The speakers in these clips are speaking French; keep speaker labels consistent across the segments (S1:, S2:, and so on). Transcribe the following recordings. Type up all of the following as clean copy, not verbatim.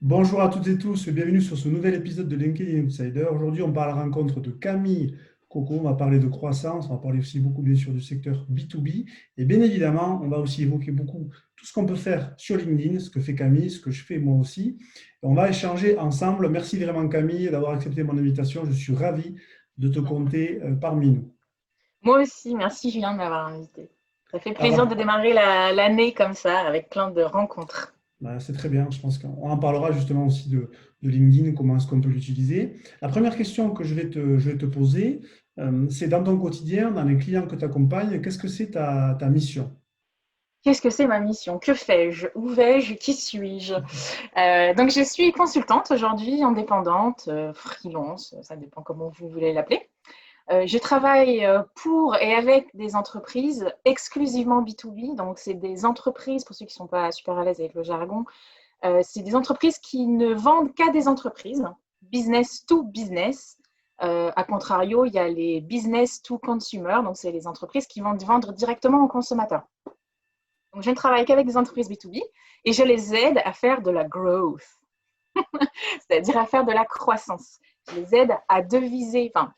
S1: Bonjour à toutes et tous, bienvenue sur ce nouvel épisode de LinkedIn Insider. Aujourd'hui, on parle à la rencontre de Camille Coco, on va parler de croissance, on va parler aussi beaucoup bien sûr du secteur B2B et bien évidemment, on va aussi évoquer beaucoup tout ce qu'on peut faire sur LinkedIn, ce que fait Camille, ce que je fais moi aussi. On va échanger ensemble. Merci vraiment Camille d'avoir accepté mon invitation, je suis ravi de te compter parmi nous.
S2: Moi aussi, merci Julien de m'avoir invité. Ça fait plaisir de
S1: Alors,
S2: démarrer l'année comme ça, avec plein de rencontres.
S1: c'est très bien. Je pense qu'on en parlera justement aussi de LinkedIn, comment est-ce qu'on peut l'utiliser. La première question que je vais te poser, c'est dans ton quotidien, dans les clients que tu accompagnes, qu'est-ce que c'est ta mission?
S2: Qu'est-ce que c'est ma mission? Que fais-je? Où vais-je? Qui suis-je? Donc, je suis consultante aujourd'hui, indépendante, freelance, ça dépend comment vous voulez l'appeler. Je travaille pour et avec des entreprises exclusivement B2B. Donc, c'est des entreprises, pour ceux qui ne sont pas super à l'aise avec le jargon, c'est des entreprises qui ne vendent qu'à des entreprises, business to business. A contrario, il y a les business to consumer, donc c'est les entreprises qui vont vendre directement aux consommateurs. Donc je ne travaille qu'avec des entreprises B2B et je les aide à faire de la growth, c'est-à-dire à faire de la croissance. Je les aide à deviser, enfin,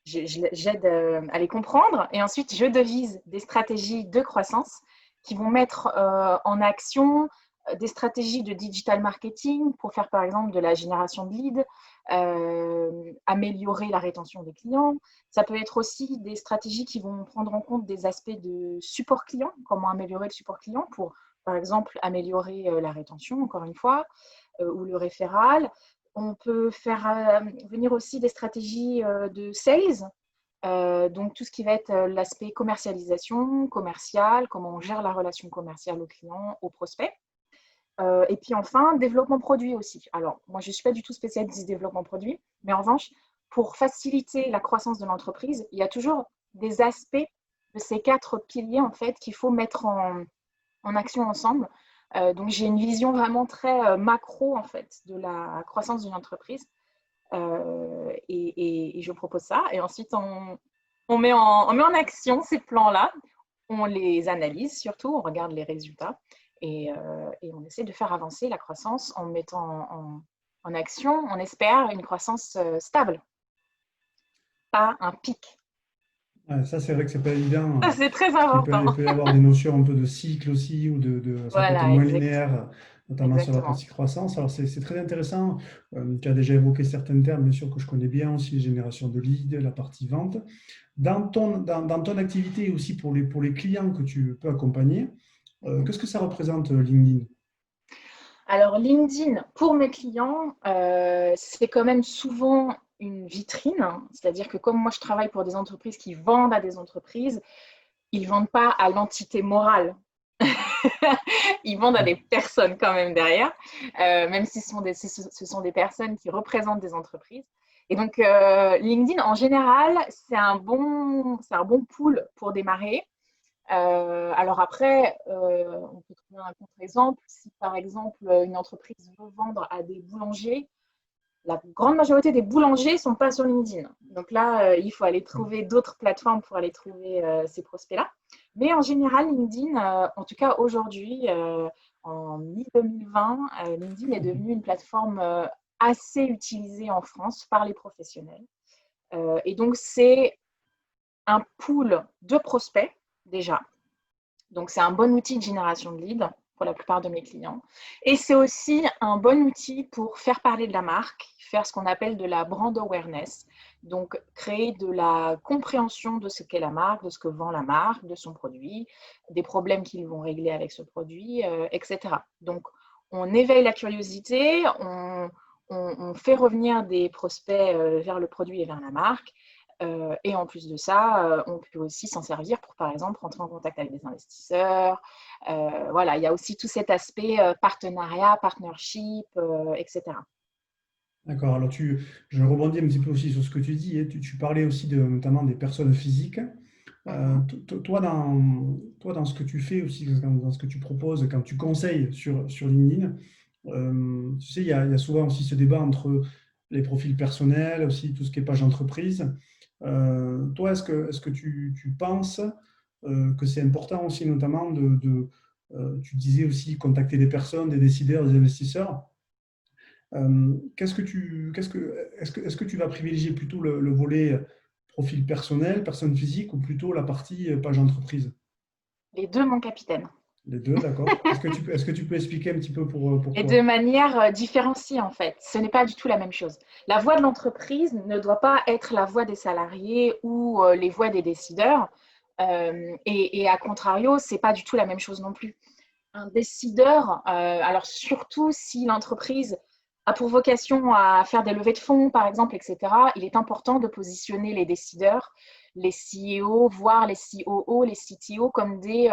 S2: j'aide à les comprendre et ensuite je devise des stratégies de croissance qui vont mettre en action des stratégies de digital marketing pour faire par exemple de la génération de leads, améliorer la rétention des clients. Ça peut être aussi des stratégies qui vont prendre en compte des aspects de support client, comment améliorer le support client pour par exemple améliorer la rétention, encore une fois, ou le référal. On peut faire venir aussi des stratégies de sales, donc tout ce qui va être l'aspect commercialisation, commercial, comment on gère la relation commerciale au client, au prospect. Et puis enfin, développement produit aussi. Alors, moi, je ne suis pas du tout spécialiste développement produit, mais en revanche, pour faciliter la croissance de l'entreprise, il y a toujours des aspects de ces quatre piliers en fait qu'il faut mettre en action ensemble. Donc, j'ai une vision vraiment très macro en fait de la croissance d'une entreprise. Et je propose ça. Et ensuite, on met en action ces plans-là. On les analyse surtout, on regarde les résultats et on essaie de faire avancer la croissance en mettant en action, on espère, une croissance stable, pas un pic.
S1: Ouais, ça, c'est vrai que c'est pas évident,
S2: Ça, c'est très
S1: parce
S2: important.
S1: il peut y avoir des notions un peu de cycle aussi, ça peut être
S2: Voilà,
S1: moins linéaire, notamment sur la
S2: exactement.
S1: partie croissance. Alors, c'est très intéressant. Tu as déjà évoqué certains termes, bien sûr, que je connais bien aussi, génération de leads, la partie vente. Dans ton activité aussi pour les clients que tu peux accompagner,
S2: Mhm.
S1: qu'est-ce que ça représente LinkedIn?
S2: Alors, LinkedIn, pour mes clients, c'est quand même souvent une vitrine. C'est-à-dire que comme moi, je travaille pour des entreprises qui vendent à des entreprises, ils ne vendent pas à l'entité morale. Ils vendent à des personnes quand même derrière, même si ce sont des personnes qui représentent des entreprises. Et donc, LinkedIn, en général, c'est un bon pool pour démarrer. Alors après, on peut trouver un contre-exemple. Si par exemple, une entreprise veut vendre à des boulangers, la grande majorité des boulangers ne sont pas sur LinkedIn. Donc là, il faut aller trouver d'autres plateformes pour aller trouver ces prospects-là. Mais en général, LinkedIn, en tout cas aujourd'hui, en mi-2020, LinkedIn est devenu une plateforme assez utilisée en France par les professionnels. Et donc, c'est un pool de prospects déjà. Donc, c'est un bon outil de génération de leads pour la plupart de mes clients. Et c'est aussi un bon outil pour faire parler de la marque, faire ce qu'on appelle de la brand awareness. Donc, créer de la compréhension de ce qu'est la marque, de ce que vend la marque, de son produit, des problèmes qu'ils vont régler avec ce produit, etc. Donc, on éveille la curiosité, on fait revenir des prospects vers le produit et vers la marque. Et en plus de ça, on peut aussi s'en servir pour, par exemple, rentrer en contact avec des investisseurs. Voilà, il y a aussi tout cet aspect partenariat, partnership, etc.
S1: D'accord. Alors, je rebondis un petit peu aussi sur ce que tu dis, et tu parlais aussi notamment des personnes physiques.
S2: Mhm.
S1: Toi, dans ce que tu fais aussi, dans ce que tu proposes, quand tu conseilles sur LinkedIn, tu sais, il y a souvent aussi ce débat entre les profils personnels, aussi tout ce qui est page entreprise. Toi, est-ce que tu penses que c'est important aussi, notamment, tu disais aussi contacter des personnes, des décideurs, des investisseurs. Est-ce que tu vas privilégier plutôt le volet profil personnel, personne physique, ou plutôt la partie page entreprise?
S2: Les deux, mon capitaine.
S1: Les deux, d'accord. Est-ce que tu peux expliquer un petit peu
S2: Et de
S1: pourquoi?
S2: manière différenciée, en fait. Ce n'est pas du tout la même chose. La voix de l'entreprise ne doit pas être la voix des salariés ou les voix des décideurs. Et à contrario, ce n'est pas du tout la même chose non plus. Un décideur, alors surtout si l'entreprise a pour vocation à faire des levées de fonds, par exemple, etc., il est important de positionner les décideurs, les CEO, voire les COO, les CTO, comme des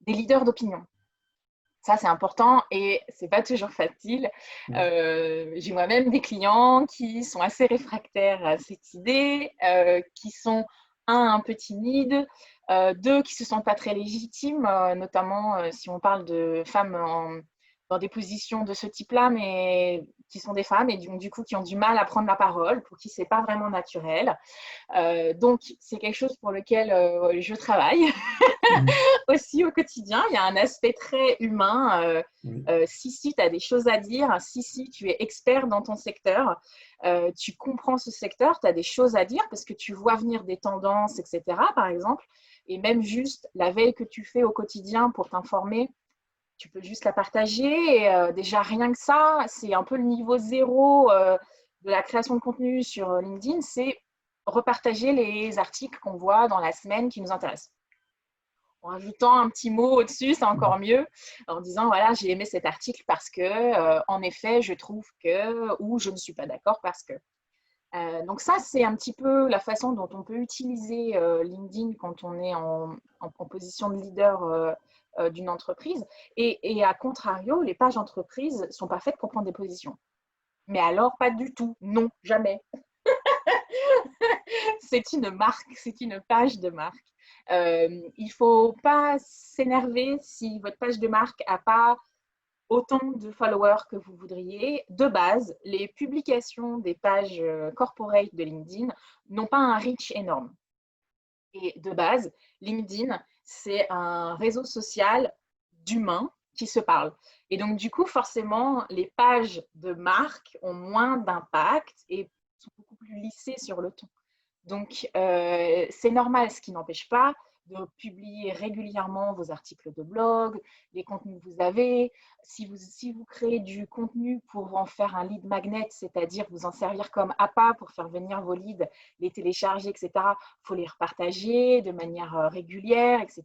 S2: leaders d'opinion. Ça, c'est important et c'est pas toujours facile.
S1: Oui.
S2: J'ai moi-même des clients qui sont assez réfractaires à cette idée, qui sont un peu timides, deux qui se sentent pas très légitimes, notamment si on parle de femmes dans des positions de ce type-là, mais qui sont des femmes et donc du coup qui ont du mal à prendre la parole, pour qui c'est pas vraiment naturel. Donc c'est quelque chose pour lequel je travaille
S1: Mhm.
S2: aussi au quotidien. Il y a un aspect très humain.
S1: Oui.
S2: Si tu as des choses à dire, si tu es expert dans ton secteur, tu comprends ce secteur, tu as des choses à dire parce que tu vois venir des tendances, etc., par exemple. Et même juste la veille que tu fais au quotidien pour t'informer, tu peux juste la partager. Et déjà, rien que ça, c'est un peu le niveau zéro de la création de contenu sur LinkedIn, c'est repartager les articles qu'on voit dans la semaine qui nous intéressent en rajoutant un petit mot au-dessus, c'est encore mieux, en disant voilà, j'ai aimé cet article parce que, en effet, je trouve que, ou je ne suis pas d'accord parce que. Donc ça, c'est un petit peu la façon dont on peut utiliser LinkedIn quand on est en position de leader d'une entreprise. Et à contrario, les pages entreprises ne sont pas faites pour prendre des positions. Mais alors, pas du tout. Non, jamais. C'est une marque, c'est une page de marque. Il ne faut pas s'énerver si votre page de marque n'a pas autant de followers que vous voudriez. De base, les publications des pages corporate de LinkedIn n'ont pas un reach énorme. Et de base, LinkedIn, c'est un réseau social d'humains qui se parlent. Et donc, du coup, forcément, les pages de marque ont moins d'impact et sont beaucoup plus lissées sur le ton. Donc, c'est normal, ce qui n'empêche pas de publier régulièrement vos articles de blog, les contenus que vous avez. Si vous créez du contenu pour en faire un lead magnet, c'est-à-dire vous en servir comme appât pour faire venir vos leads, les télécharger, etc., il faut les repartager de manière régulière, etc.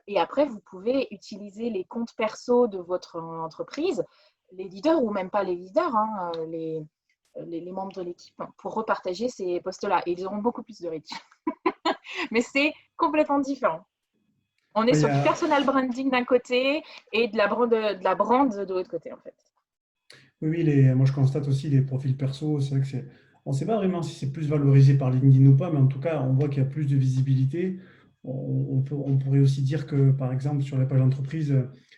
S2: Et après, vous pouvez utiliser les comptes perso de votre entreprise, les leaders ou même pas les leaders, hein, les membres de l'équipe pour repartager ces posts-là. Et ils auront beaucoup plus de reach. Mais c'est complètement différent. On est
S1: Oui,
S2: sur du personal branding d'un côté et de la brand de l'autre côté, en fait.
S1: oui, oui, moi je constate aussi les profils perso. C'est vrai que on ne sait pas vraiment si c'est plus valorisé par LinkedIn ou pas, mais en tout cas, on voit qu'il y a plus de visibilité. On pourrait aussi dire que, par exemple, sur les pages d'entreprise,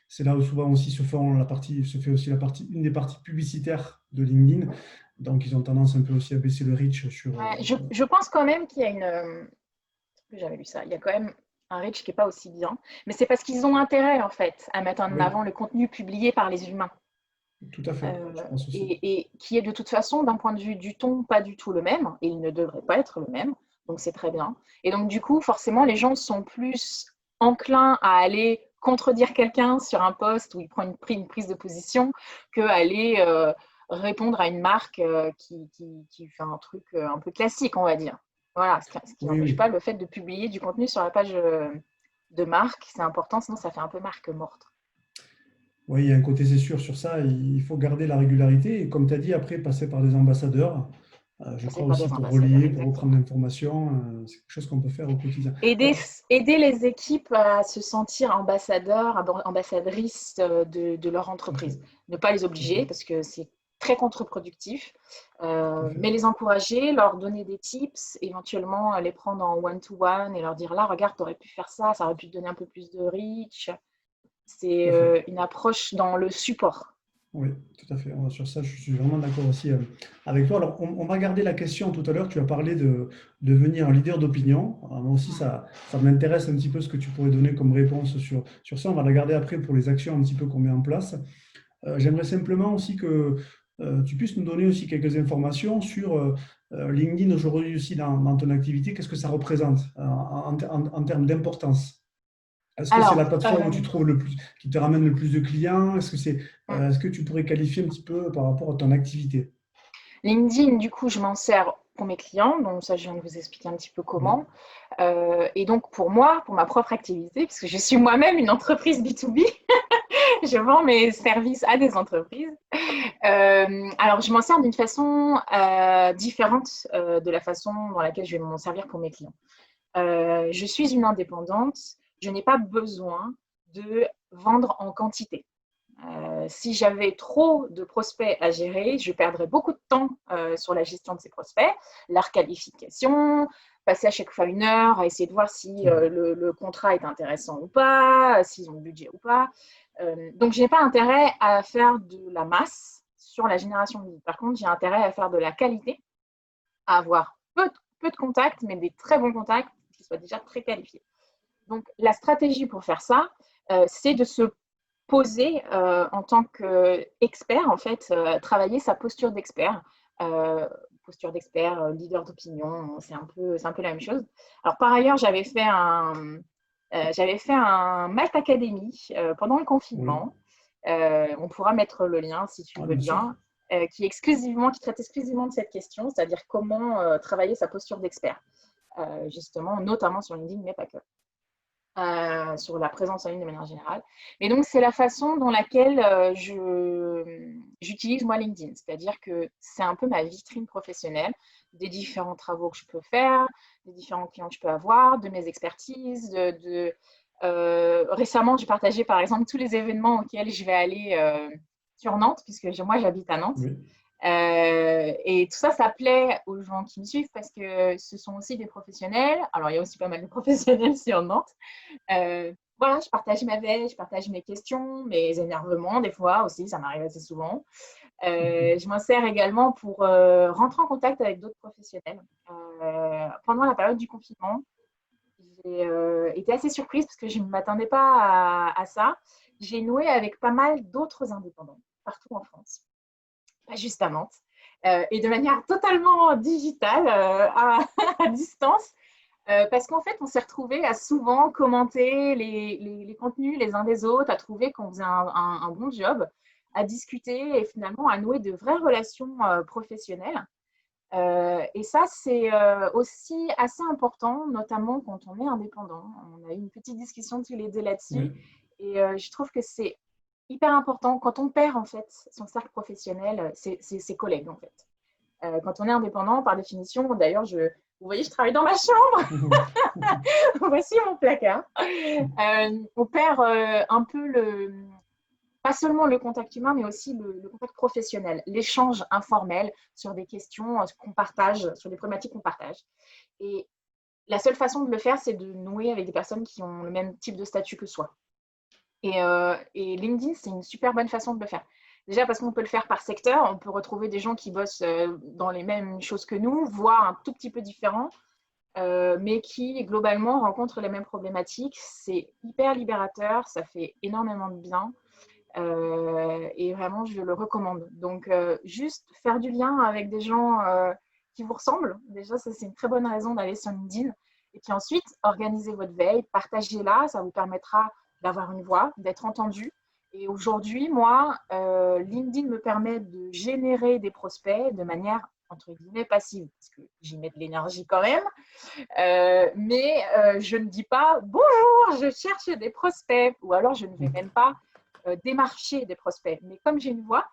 S1: c'est là où souvent aussi se fait aussi une des parties publicitaires de LinkedIn. Donc, ils ont tendance un peu aussi à baisser le reach sur.
S2: Ouais, je pense quand même qu'il y a une. J'avais lu ça. Il y a quand même un reach qui n'est pas aussi bien. Mais c'est parce qu'ils ont intérêt, en fait, à mettre en
S1: Oui,
S2: avant le contenu publié par les humains.
S1: tout à fait, je pense aussi.
S2: Et qui est de toute façon, d'un point de vue du ton, pas du tout le même, et il ne devrait pas être le même, donc c'est très bien. Et donc du coup, forcément, les gens sont plus enclins à aller contredire quelqu'un sur un post où il prend une prise de position qu'à aller répondre à une marque qui fait un truc un peu classique, on va dire. Voilà, ce qui
S1: Oui,
S2: n'empêche
S1: oui.
S2: pas le fait de publier du contenu sur la page de marque, c'est important, sinon ça fait un peu marque morte.
S1: Oui, il y a un côté, c'est sûr, sur ça. Il faut garder la régularité. Et comme tu as dit, après, passer par des ambassadeurs. Je
S2: Passer
S1: crois
S2: par
S1: aussi
S2: des
S1: pour
S2: ambassadeurs,
S1: relayer, pour reprendre
S2: exactement.
S1: l'information, c'est quelque chose qu'on peut faire au quotidien.
S2: Aider,
S1: Alors,
S2: aider les équipes à se sentir ambassadeurs, ambassadrices de leur
S1: tout à fait,
S2: entreprise. Ne pas les
S1: tout à fait,
S2: obliger parce que c'est très contre-productif,
S1: tout à fait.
S2: mais les encourager, leur donner des tips, éventuellement les prendre en one-to-one et leur dire là, regarde, tu aurais pu faire ça, ça aurait pu te donner un peu plus de reach.
S1: Tout
S2: C'est
S1: à fait.
S2: une approche dans le support.
S1: Oui, tout à fait. Sur ça, je suis vraiment d'accord aussi avec toi. Alors, on va garder la question tout à l'heure. Tu as parlé de devenir un leader d'opinion. Alors, moi aussi, ça m'intéresse un petit peu ce que tu pourrais donner comme réponse sur ça. On va la garder après pour les actions un petit peu qu'on met en place. J'aimerais simplement aussi que tu puisses nous donner aussi quelques informations sur LinkedIn aujourd'hui aussi dans ton activité. Qu'est-ce que ça représente en termes d'importance? Est-ce que c'est la
S2: Alors,
S1: plateforme où tu trouves le plus, qui te ramène le plus de clients?
S2: mm,
S1: Est-ce que tu pourrais qualifier un petit peu par rapport à ton activité?
S2: LinkedIn, du coup, je m'en sers pour mes clients, donc ça, je viens de vous expliquer un petit peu
S1: Oui,
S2: comment. Et donc, pour moi, pour ma propre activité, puisque je suis moi-même une entreprise B2B, je vends mes services à des entreprises. Alors, je m'en sers d'une façon différente de la façon dans laquelle je vais m'en servir pour mes clients. Je suis une indépendante, je n'ai pas besoin de vendre en quantité. Si j'avais trop de prospects à gérer, je perdrais beaucoup de temps sur la gestion de ces prospects, la requalification, passer à chaque fois 1 heure à essayer de voir si
S1: c'est vrai.
S2: le contrat est intéressant ou pas, s'ils ont le budget ou pas. Donc, je n'ai pas intérêt à faire de la masse sur la génération de leads. Par contre, j'ai intérêt à faire de la qualité, à avoir peu de contacts, mais des très bons contacts qui soient déjà très qualifiés. Donc, la stratégie pour faire ça, c'est de se poser en tant qu'expert, en fait, travailler sa posture d'expert. Euh, Posture d'expert, leader d'opinion, c'est un peu la même chose. Alors, par ailleurs, j'avais fait un Malte Academy pendant le
S1: Oui,
S2: confinement. On pourra mettre le lien si tu
S1: ah,
S2: veux
S1: bien sûr.
S2: bien, qui traite exclusivement de cette question, c'est-à-dire comment travailler sa posture d'expert, justement, notamment sur LinkedIn, mais pas que. Sur la présence en ligne de manière générale. Et donc, c'est la façon dans laquelle j'utilise moi LinkedIn. C'est-à-dire que c'est un peu ma vitrine professionnelle des différents travaux que je peux faire, des différents clients que je peux avoir, de mes expertises. Récemment, j'ai partagé par exemple tous les événements auxquels je vais aller sur Nantes, puisque moi j'habite à Nantes.
S1: Oui,
S2: Et tout ça, ça plaît aux gens qui me suivent parce que ce sont aussi des professionnels. Alors, il y a aussi pas mal de professionnels sur Nantes. Voilà, je partage ma veille, je partage mes questions, mes énervements, des fois aussi, ça m'arrive assez souvent. Je m'en sers également pour rentrer en contact avec d'autres professionnels. Pendant la période du confinement, j'ai été assez surprise parce que je ne m'attendais pas à ça. J'ai noué avec pas mal d'autres indépendants partout en France, pas juste à Nantes, et de manière totalement digitale, à distance. Parce qu'en fait, on s'est retrouvés à souvent commenter les contenus les uns des autres, à trouver qu'on faisait un bon job, à discuter et finalement à nouer de vraies relations professionnelles. Et ça, c'est aussi assez important, notamment quand on est indépendant. On a eu une petite discussion tous les deux là-dessus.
S1: oui,
S2: Et je trouve que c'est hyper important quand on perd en fait son cercle professionnel, ses collègues en fait. Quand on est indépendant, par définition, d'ailleurs, vous voyez, je travaille dans ma chambre. Voici mon placard. On perd un peu pas seulement le contact humain, mais aussi le contact professionnel, l'échange informel sur des questions qu'on partage, sur des problématiques qu'on partage. Et la seule façon de le faire, c'est de nouer avec des personnes qui ont le même type de statut que soi. Et LinkedIn, c'est une super bonne façon de le faire. Déjà parce qu'on peut le faire par secteur, on peut retrouver des gens qui bossent dans les mêmes choses que nous, voire un tout petit peu différents, mais qui globalement rencontrent les mêmes problématiques. C'est hyper libérateur, ça fait énormément de bien. Et vraiment, je le recommande. Donc, juste faire du lien avec des gens qui vous ressemblent, déjà, ça, c'est une très bonne raison d'aller sur LinkedIn. Et puis ensuite, organisez votre veille, partagez-la, ça vous permettra d'avoir une voix, d'être entendu. Et aujourd'hui, moi, LinkedIn me permet de générer des prospects de manière entre guillemets passive, parce que j'y mets de l'énergie quand même. Mais je ne dis pas bonjour, je cherche des prospects, ou alors je ne vais même pas démarcher des prospects. Mais comme j'ai une voix,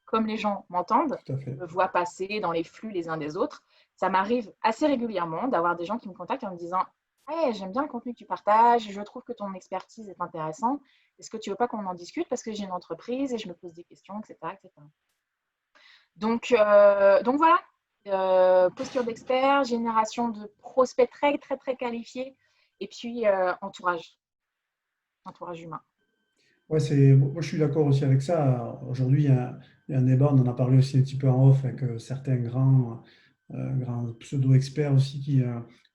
S2: comme les gens m'entendent,
S1: tout à fait.
S2: me voient passer dans les flux les uns des autres, ça m'arrive assez régulièrement d'avoir des gens qui me contactent en me disant hey, j'aime bien le contenu que tu partages, je trouve que ton expertise est intéressante. Est-ce que tu veux pas qu'on en discute parce que j'ai une entreprise et je me pose des questions, etc. etc. Donc voilà, posture d'expert, génération de prospects très, très, très qualifiés et puis entourage humain.
S1: Ouais, moi je suis d'accord aussi avec ça. Aujourd'hui, il y a un débat, on en a parlé aussi un petit peu en off avec certains grands pseudo-experts aussi qui,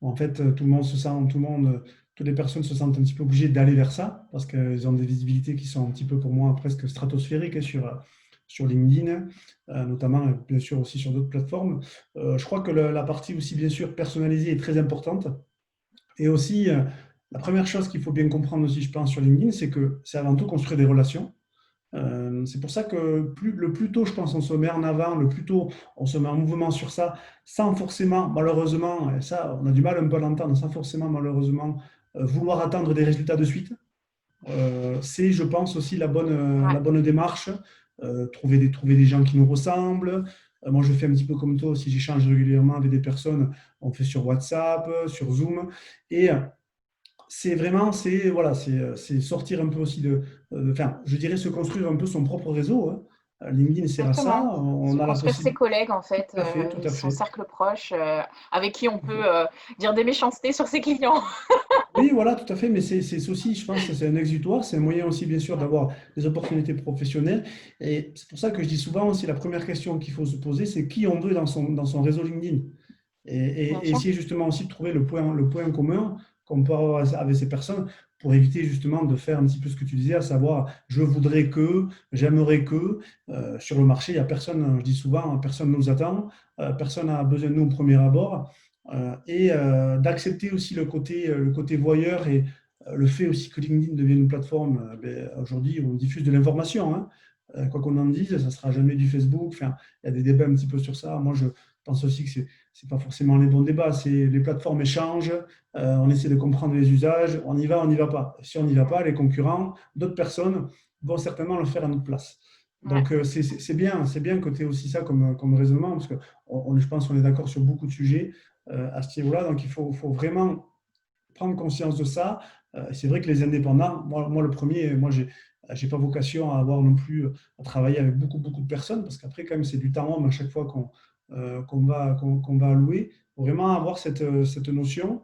S1: en fait, tout le monde se sent, tout que les personnes se sentent un petit peu obligées d'aller vers ça, parce qu'elles ont des visibilités qui sont un petit peu, pour moi, presque stratosphériques sur LinkedIn, notamment, bien sûr, aussi sur d'autres plateformes. Je crois que la partie aussi, bien sûr, personnalisée est très importante. Et aussi, la première chose qu'il faut bien comprendre aussi, je pense, sur LinkedIn, c'est que c'est avant tout construire des relations. C'est pour ça que le plus tôt, je pense, on se met en avant, le plus tôt on se met en mouvement sur ça, sans forcément, malheureusement, et ça, on a du mal un peu à l'entendre, sans forcément, malheureusement, vouloir attendre des résultats de suite. C'est, je pense, aussi la
S2: Ouais.
S1: bonne démarche, trouver des gens qui nous ressemblent. Moi, je fais un petit peu comme toi aussi, j'échange régulièrement avec des personnes, on fait sur WhatsApp, sur Zoom, et c'est vraiment, voilà, c'est sortir un peu aussi enfin, je dirais se construire un peu son propre réseau, hein. LinkedIn sert à ça.
S2: Exactement.
S1: On
S2: Se
S1: a la
S2: construire ses
S1: possibilité.
S2: collègues, en
S1: Tout
S2: fait,
S1: à fait, tout à
S2: son
S1: fait.
S2: cercle proche, avec qui on
S1: Tout à
S2: peut
S1: fait.
S2: dire des méchancetés sur ses clients.
S1: Oui, voilà, tout à fait. Mais c'est aussi, je pense, c'est un exutoire. C'est un moyen aussi, bien sûr,
S2: Ouais,
S1: d'avoir des opportunités professionnelles. Et c'est pour ça que je dis souvent aussi, la première question qu'il faut se poser, c'est qui on veut dans son réseau LinkedIn.
S2: bien
S1: Et
S2: sûr.
S1: essayer justement aussi de trouver le point commun qu'on peut avoir avec ces personnes pour éviter justement de faire un petit peu ce que tu disais, à savoir je voudrais que, j'aimerais que. Sur le marché, il n'y a personne, je dis souvent, personne ne nous attend, personne n'a besoin de nous au premier abord. D'accepter aussi le côté voyeur et le fait aussi que LinkedIn devienne une plateforme, aujourd'hui, où on diffuse de l'information, hein. Quoi qu'on en dise, ça ne sera jamais du Facebook. Enfin, il y a des débats un petit peu sur ça. Moi, je pense aussi que c'est pas forcément les bons débats. C'est les plateformes échangent, on essaie de comprendre les usages, on n'y va pas. Si on n'y va pas, les concurrents, d'autres personnes vont certainement le faire à notre place.
S2: Ouais.
S1: Donc c'est bien que tu aies aussi ça comme raisonnement, parce que je pense qu'on est d'accord sur beaucoup de sujets à ce niveau-là. Donc faut vraiment prendre conscience de ça. C'est vrai que les indépendants, moi le premier, moi j'ai pas vocation à avoir non plus à travailler avec beaucoup de personnes, parce qu'après quand même c'est du temps homme à chaque fois qu'on va allouer. Faut vraiment avoir cette notion,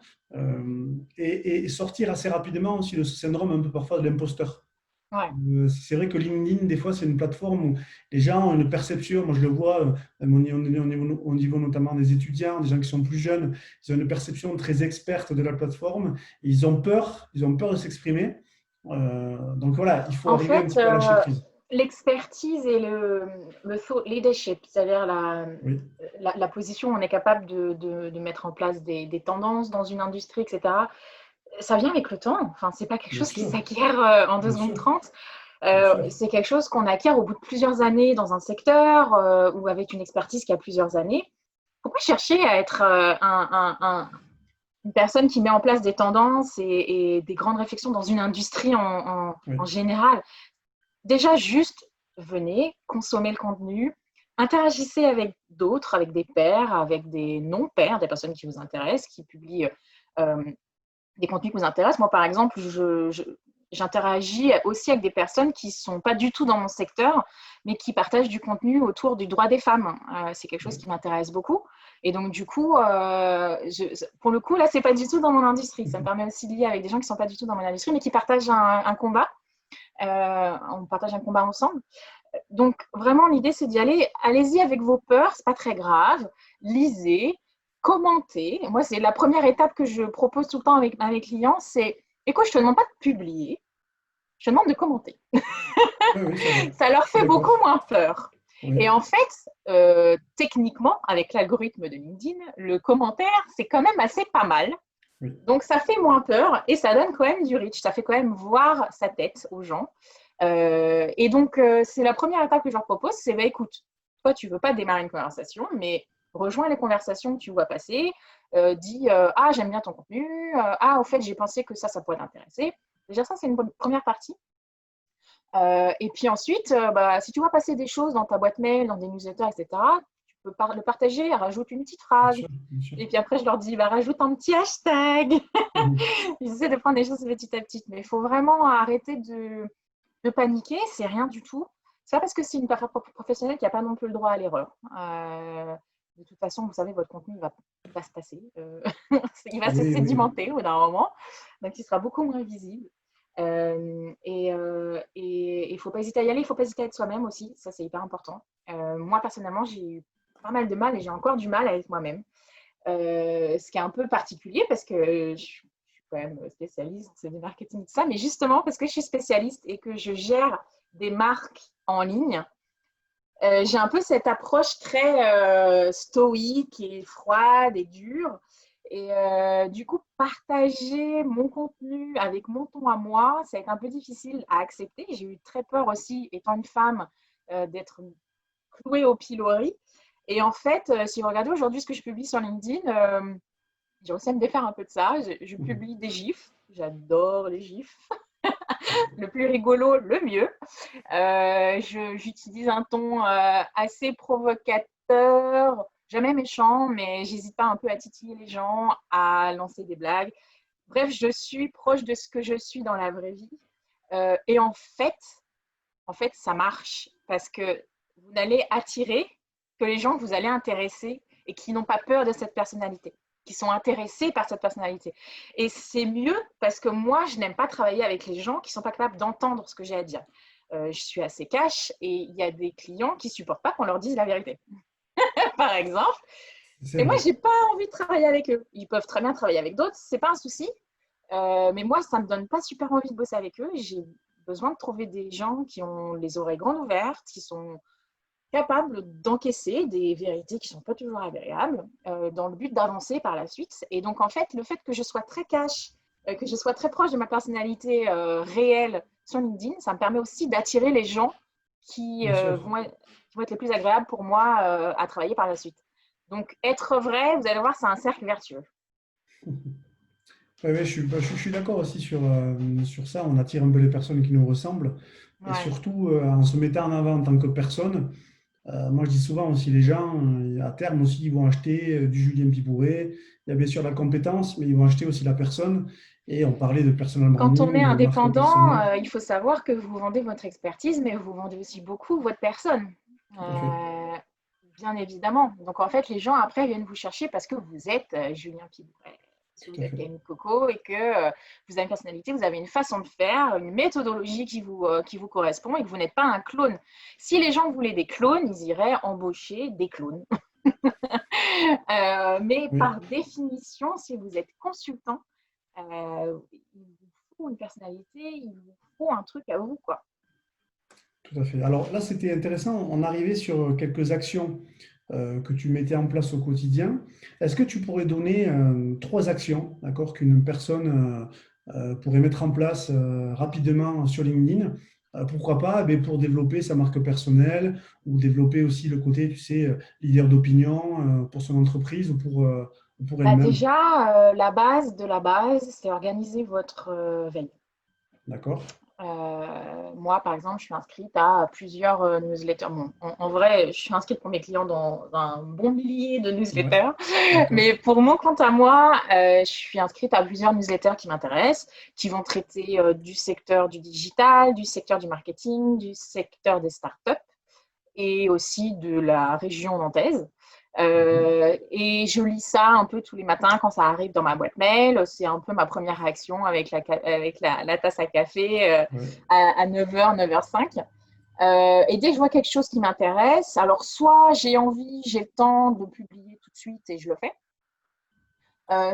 S1: et sortir assez rapidement aussi de ce syndrome un peu parfois de l'imposteur.
S2: Ouais.
S1: C'est vrai que LinkedIn, des fois, c'est une plateforme où les gens ont une perception, moi je le vois, au niveau notamment des étudiants, des gens qui sont plus jeunes, ils ont une perception très experte de la plateforme, et ils ont peur de s'exprimer. Donc voilà, il faut
S2: En
S1: arriver un
S2: fait,
S1: petit peu à lâcher prise.
S2: l'expertise et le thought leadership, c'est-à-dire
S1: Oui,
S2: la position où on est capable de mettre en place des tendances dans une industrie, etc., ça vient avec le temps. Enfin, c'est pas quelque
S1: bien
S2: chose qui
S1: sûr,
S2: s'acquiert en 2
S1: bien
S2: secondes
S1: sûr,
S2: 30.
S1: bien sûr.
S2: C'est quelque chose qu'on acquiert au bout de plusieurs années dans un secteur ou avec une expertise qui a plusieurs années. Pourquoi chercher à être une personne qui met en place des tendances et des grandes réflexions dans une industrie
S1: Oui,
S2: en général? Déjà, juste venez, consommez le contenu, interagissez avec d'autres, avec des pairs, avec des non-pairs, des personnes qui vous intéressent, qui publient euh, des contenus qui vous intéressent. Moi, par exemple, j'interagis aussi avec des personnes qui ne sont pas du tout dans mon secteur, mais qui partagent du contenu autour du droit des femmes. C'est quelque chose
S1: oui.
S2: qui m'intéresse beaucoup. Et donc, du coup, pour le coup, là, ce n'est pas du tout dans mon industrie. Ça me permet aussi de lier avec des gens qui ne sont pas du tout dans mon industrie, mais qui partagent un combat. On partage un combat ensemble. Donc, vraiment, l'idée, c'est d'y aller. Allez-y avec vos peurs, c'est pas très grave. Lisez, commentez. Moi, c'est la première étape que je propose tout le temps avec mes clients, c'est, écoute, je te demande pas de publier, je te demande de commenter.
S1: Oui, oui, c'est vrai.
S2: Ça leur
S1: Je suis
S2: fait beaucoup
S1: d'accord.
S2: moins peur. Et
S1: Oui,
S2: en fait, techniquement, avec l'algorithme de LinkedIn, le commentaire, c'est quand même assez pas mal.
S1: oui.
S2: Donc, ça fait moins peur et ça donne quand même du reach. Ça fait quand même voir sa tête aux gens. Et donc, c'est la première étape que je leur propose, c'est, bah, écoute, toi, tu veux pas démarrer une conversation, mais rejoins les conversations que tu vois passer, dis, ah, j'aime bien ton contenu, ah, au fait, j'ai pensé que ça pourrait t'intéresser. Déjà, ça, c'est une bonne première partie. Et puis ensuite, bah, si tu vois passer des choses dans ta boîte mail, dans des newsletters, etc., tu peux le partager, rajoute une petite
S1: Bien
S2: phrase.
S1: sûr, bien sûr.
S2: Et puis après, je leur dis, bah, rajoute un petit hashtag.
S1: Mhm.
S2: J'essaie de prendre les choses petit à petit. Mais il faut vraiment arrêter de paniquer, c'est rien du tout. C'est pas parce que c'est une partie professionnelle qu'il n'y a pas non plus le droit à l'erreur. De toute façon, vous savez, votre contenu va se tasser. Il va se
S1: Oui, oui,
S2: sédimenter au bout d'un moment. Donc, il sera beaucoup moins visible. Et il ne faut pas hésiter à y aller, il ne faut pas hésiter à être soi-même aussi. Ça, c'est hyper important. Moi, personnellement, j'ai eu pas mal de mal et j'ai encore du mal avec moi-même. Ce qui est un peu particulier parce que je suis quand même spécialiste du marketing, tout ça, mais justement parce que je suis spécialiste et que je gère des marques en ligne, j'ai un peu cette approche très stoïque et froide et dure. Et du coup, partager mon contenu avec mon ton à moi, ça a été un peu difficile à accepter. J'ai eu très peur aussi, étant une femme, d'être clouée au pilori. Et en fait, si vous regardez aujourd'hui ce que je publie sur LinkedIn, j'ai réussi à me défaire un peu de ça. Je publie des gifs. J'adore les gifs. Le plus rigolo, le mieux. J'utilise un ton assez provocateur, jamais méchant, mais j'hésite pas un peu à titiller les gens, à lancer des blagues. Bref, je suis proche de ce que je suis dans la vraie vie. Et en fait, ça marche parce que vous allez attirer que les gens que vous allez intéresser et qui n'ont pas peur de cette personnalité, qui sont intéressés par cette personnalité. Et c'est mieux parce que moi, je n'aime pas travailler avec les gens qui ne sont pas capables d'entendre ce que j'ai à dire. Je suis assez cash et il y a des clients qui ne supportent pas qu'on leur dise la vérité, par exemple.
S1: C'est
S2: Et moi,
S1: vrai.
S2: je n'ai pas envie de travailler avec eux. Ils peuvent très bien travailler avec d'autres, ce n'est pas un souci. Mais moi, ça ne me donne pas super envie de bosser avec eux. J'ai besoin de trouver des gens qui ont les oreilles grandes ouvertes, qui sont capables d'encaisser des vérités qui ne sont pas toujours agréables, dans le but d'avancer par la suite. Et donc, en fait, le fait que je sois très cash, que je sois très proche de ma personnalité réelle sur LinkedIn, ça me permet aussi d'attirer les gens qui,
S1: Bien sûr.
S2: qui vont être les plus agréables pour moi à travailler par la suite. Donc, être vrai, vous allez voir, c'est un cercle vertueux.
S1: Ouais, ouais, je suis d'accord aussi sur ça. On attire un peu les personnes qui nous ressemblent. Et
S2: Ouais.
S1: surtout, en se mettant en avant en tant que personne, moi je dis souvent aussi, les gens, à terme aussi, ils vont acheter du Julien Pibouré. Il y a bien sûr la compétence, mais ils vont acheter aussi la personne. Et on parlait de personal
S2: Quand on est
S1: branding, de marque
S2: indépendant,
S1: personnelle.
S2: il faut savoir que vous vendez votre expertise, mais vous vendez aussi beaucoup votre personne.
S1: Tout à fait.
S2: Euh, Bien évidemment. Donc en fait, les gens après viennent vous chercher parce que vous êtes Julien Pibouret, parce que
S1: Tout
S2: vous
S1: à
S2: êtes
S1: fait.
S2: Camille Coco et que vous avez une personnalité, vous avez une façon de faire, une méthodologie qui vous correspond et que vous n'êtes pas un clone. Si les gens voulaient des clones, ils iraient embaucher des clones. Mais
S1: Oui.
S2: par définition, si vous êtes consultant, il vous faut une personnalité, il vous faut un truc à vous, quoi.
S1: Tout à fait. Alors là, c'était intéressant. On arrivait sur quelques actions que tu mettais en place au quotidien. Est-ce que tu pourrais donner trois actions, d'accord, qu'une personne pourrait mettre en place rapidement sur LinkedIn? Pourquoi pas, eh bien, pour développer sa marque personnelle ou développer aussi le côté, tu sais, leader d'opinion pour son entreprise ou pour
S2: Bah
S1: elle-même.
S2: déjà, la base de la base, c'est organiser votre veille.
S1: D'accord?
S2: Moi, par exemple, je suis inscrite à plusieurs newsletters. Bon, en vrai, je suis inscrite pour mes clients dans un bon millier de
S1: Ouais,
S2: newsletters.
S1: d'accord.
S2: Mais pour mon compte à moi, je suis inscrite à plusieurs newsletters qui m'intéressent, qui vont traiter du secteur du digital, du secteur du marketing, du secteur des startups et aussi de la région nantaise.
S1: Mhm.
S2: Et je lis ça un peu tous les matins quand ça arrive dans ma boîte mail. C'est un peu ma première réaction avec la tasse à café
S1: Ouais.
S2: à 9h, 9h05. Et dès que je vois quelque chose qui m'intéresse, alors soit j'ai envie, j'ai le temps de publier tout de suite et je le fais,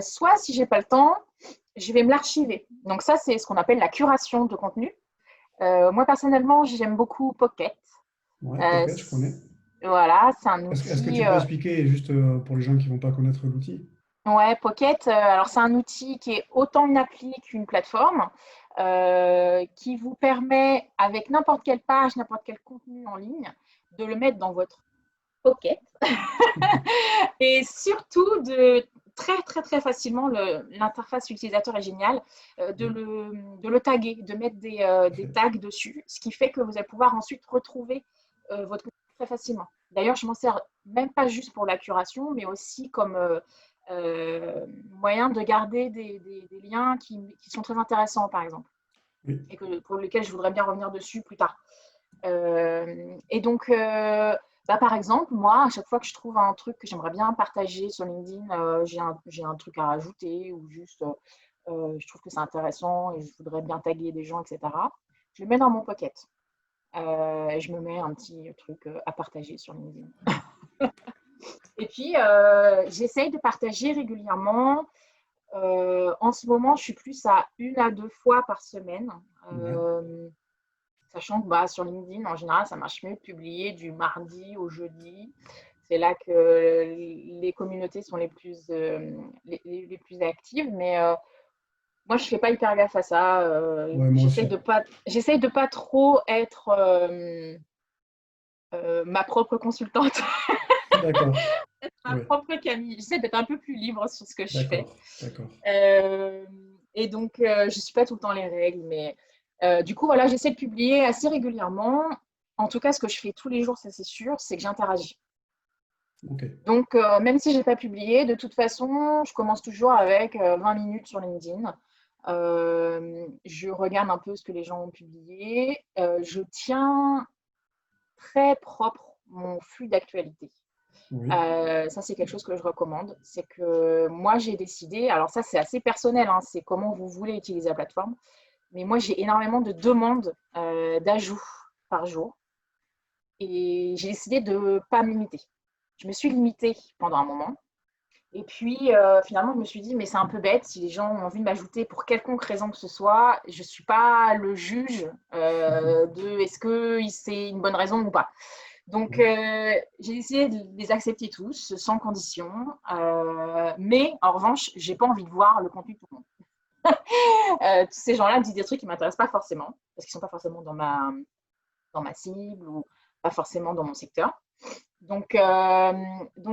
S2: soit si j'ai pas le temps, je vais me l'archiver. Donc ça, c'est ce qu'on appelle la curation de contenu. Moi, personnellement, j'aime beaucoup Pocket.
S1: Ouais,
S2: Euh,
S1: Pocket, je connais.
S2: voilà, c'est un
S1: Est-ce que tu
S2: outil
S1: peux expliquer, juste pour les gens qui ne vont pas connaître l'outil?
S2: Ouais, Pocket, alors c'est un outil qui est autant une appli qu'une plateforme, qui vous permet, avec n'importe quelle page, n'importe quel contenu en ligne, de le mettre dans votre Pocket et surtout de très, très, très facilement, l'interface utilisateur est géniale,
S1: Oui,
S2: de le taguer, de mettre
S1: tout à
S2: des
S1: fait.
S2: tags dessus, ce qui fait que vous allez pouvoir ensuite retrouver votre contenu très facilement. D'ailleurs, je m'en sers même pas juste pour la curation, mais aussi comme moyen de garder des liens qui sont très intéressants, par exemple,
S1: Oui,
S2: et pour lesquels je voudrais bien revenir dessus plus tard. Et donc, bah, par exemple, moi, à chaque fois que je trouve un truc que j'aimerais bien partager sur LinkedIn, j'ai un truc à rajouter ou juste je trouve que c'est intéressant et je voudrais bien taguer des gens, etc. Je le mets dans mon pocket et je me mets un petit truc à partager sur LinkedIn. Et puis, j'essaye de partager régulièrement En ce moment, je suis plus à 1 à 2 fois par semaine.
S1: Ouais.
S2: Sachant que sur LinkedIn, en général, ça marche mieux de publier du mardi au jeudi. C'est là que les communautés sont les plus actives. Mais moi, je ne fais pas hyper gaffe à ça.
S1: Ouais, moi aussi.
S2: J'essaye de pas trop être ma propre consultante,
S1: D'accord.
S2: ma
S1: Ouais,
S2: propre Camille. J'essaie d'être un peu plus libre sur ce que je fais.
S1: d'accord, d'accord.
S2: Euh, et donc, je ne suis pas tout le temps les règles, mais du coup, voilà, j'essaie de publier assez régulièrement. En tout cas, ce que je fais tous les jours, ça c'est sûr, c'est que j'interagis.
S1: Ok.
S2: Donc, même si je n'ai pas publié, de toute façon, je commence toujours avec 20 minutes sur LinkedIn. Je regarde un peu ce que les gens ont publié. Je tiens très propre mon flux d'actualité.
S1: Oui.
S2: Ça, c'est quelque chose que je recommande. C'est que moi, j'ai décidé, alors ça, c'est assez personnel, hein, c'est comment vous voulez utiliser la plateforme, mais moi, j'ai énormément de demandes d'ajouts par jour et j'ai décidé de ne pas me limiter. Je me suis limitée pendant un moment. Et puis, finalement, je me suis dit, mais c'est un peu bête, si les gens ont envie de m'ajouter pour quelconque raison que ce soit, je ne suis pas le juge de est-ce que c'est une bonne raison ou pas. Donc,
S1: Ouais.
S2: j'ai essayé de les accepter tous, sans condition. Mais en revanche, j'ai pas envie de voir le contenu de tout le monde. Tous ces gens-là disent des trucs qui ne m'intéressent pas forcément, parce qu'ils ne sont pas forcément dans ma cible ou pas forcément dans mon secteur. Donc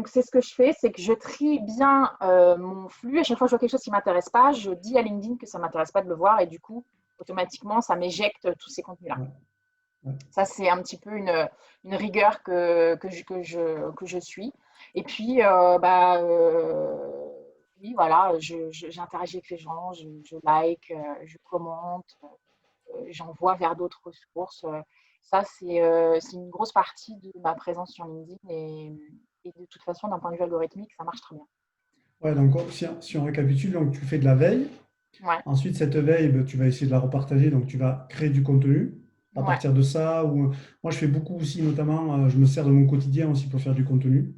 S2: c'est ce que je fais, c'est que je trie bien mon flux. À chaque fois que je vois quelque chose qui ne m'intéresse pas, je dis à LinkedIn que ça ne m'intéresse pas de le voir et du coup, automatiquement, ça m'éjecte tous ces contenus-là.
S1: Ouais. Ouais.
S2: Ça, c'est un petit peu une rigueur que je suis. Et puis, oui, voilà, j'interagis avec les gens, je like, je commente, j'envoie vers d'autres ressources. Ça, c'est une grosse partie de ma présence sur LinkedIn et de toute façon, d'un point de vue algorithmique, ça marche très bien.
S1: Ouais, donc si on récapitule, donc tu fais de la veille.
S2: Ouais,
S1: Ensuite, cette veille, ben, tu vas essayer de la repartager, donc tu vas créer du contenu à
S2: ouais,
S1: partir de ça. Ou, moi, je fais beaucoup aussi, notamment, je me sers de mon quotidien aussi pour faire du contenu.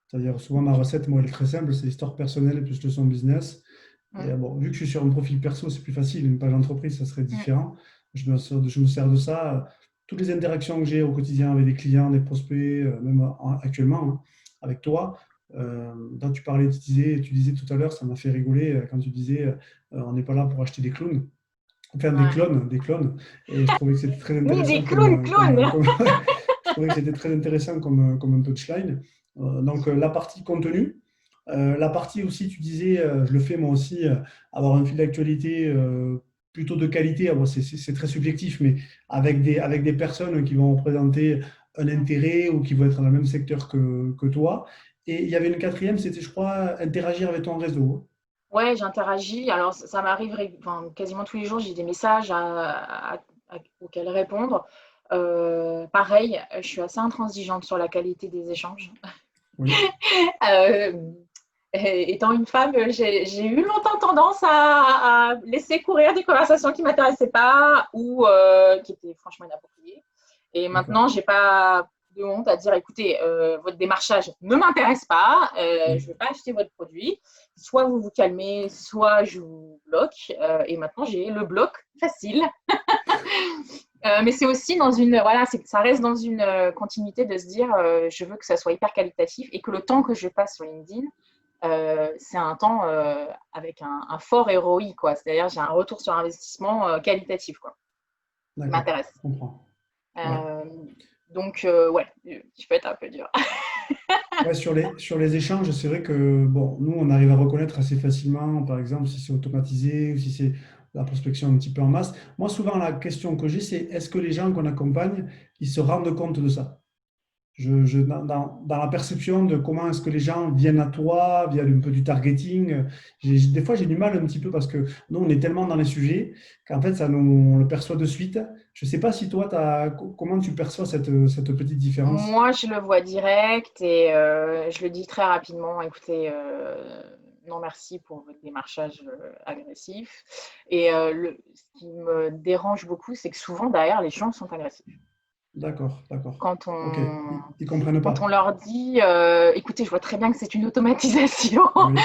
S1: C'est-à-dire, souvent, ma recette, moi, elle est très simple, c'est histoire personnelle plus leçon business. Et
S2: mm,
S1: bon, vu que je suis sur un profil perso, c'est plus facile. Une page d'entreprise, ça serait
S2: mm,
S1: différent. Je me sers de ça. Toutes les interactions que j'ai au quotidien avec des clients, des prospects, même actuellement, hein, avec toi. Quand tu disais tout à l'heure, ça m'a fait rigoler quand tu disais on n'est pas là pour acheter des clowns, enfin
S2: ouais.
S1: des clones. Et je trouvais que c'était très
S2: Oui, des
S1: intéressant
S2: clowns.
S1: je trouvais que c'était très intéressant comme un punchline. Donc la partie contenu, la partie aussi, tu disais, je le fais moi aussi, avoir un fil d'actualité plutôt de qualité. Ah, bon, c'est très subjectif, mais avec des personnes qui vont représenter un
S2: Mm.
S1: intérêt ou qui vont être dans le même secteur que toi. Et il y avait une quatrième, c'était, je crois, interagir avec ton réseau.
S2: Ouais, j'interagis. Alors, ça m'arrive enfin, quasiment tous les jours, j'ai des messages auxquels répondre. Pareil, je suis assez intransigeante sur la qualité des échanges.
S1: Oui,
S2: Euh, Étant une femme, j'ai eu longtemps tendance à laisser courir des conversations qui ne m'intéressaient pas ou qui étaient franchement inappropriées. Et
S1: d'accord.
S2: maintenant, je n'ai pas de honte à dire, écoutez, votre démarchage ne m'intéresse pas, je ne
S1: Oui,
S2: vais pas acheter votre produit. Soit vous vous calmez, soit je vous bloque. Et maintenant, j'ai le bloc facile. Mais c'est aussi voilà, ça reste dans une continuité de se dire, je veux que ça soit hyper qualitatif et que le temps que je passe sur LinkedIn, c'est un temps avec un fort ROI, quoi. C'est-à-dire, j'ai un retour sur investissement qualitatif, quoi, qui
S1: d'accord,
S2: m'intéresse.
S1: je comprends. Ouais.
S2: Euh, donc, ouais, je peux être un peu dur.
S1: Ouais, sur les échanges, c'est vrai que bon, nous, on arrive à reconnaître assez facilement, par exemple, si c'est automatisé ou si c'est la prospection un petit peu en masse. Moi, souvent, la question que j'ai, c'est est-ce que les gens qu'on accompagne, ils se rendent compte de ça? Dans la perception de comment est-ce que les gens viennent à toi via un peu du targeting, des fois j'ai du mal un petit peu parce que nous on est tellement dans les sujets qu'en fait on le perçoit de suite. Je ne sais pas si toi, comment tu perçois cette petite différence.
S2: Moi, je le vois direct et je le dis très rapidement. Écoutez, non merci pour votre démarchage agressif. Et ce qui me dérange beaucoup, c'est que souvent, derrière, les gens sont agressifs.
S1: D'accord, d'accord.
S2: Quand
S1: Ok,
S2: on,
S1: ils comprennent
S2: quand on
S1: pas.
S2: leur dit, écoutez, je vois très bien que c'est une automatisation.
S1: Oui,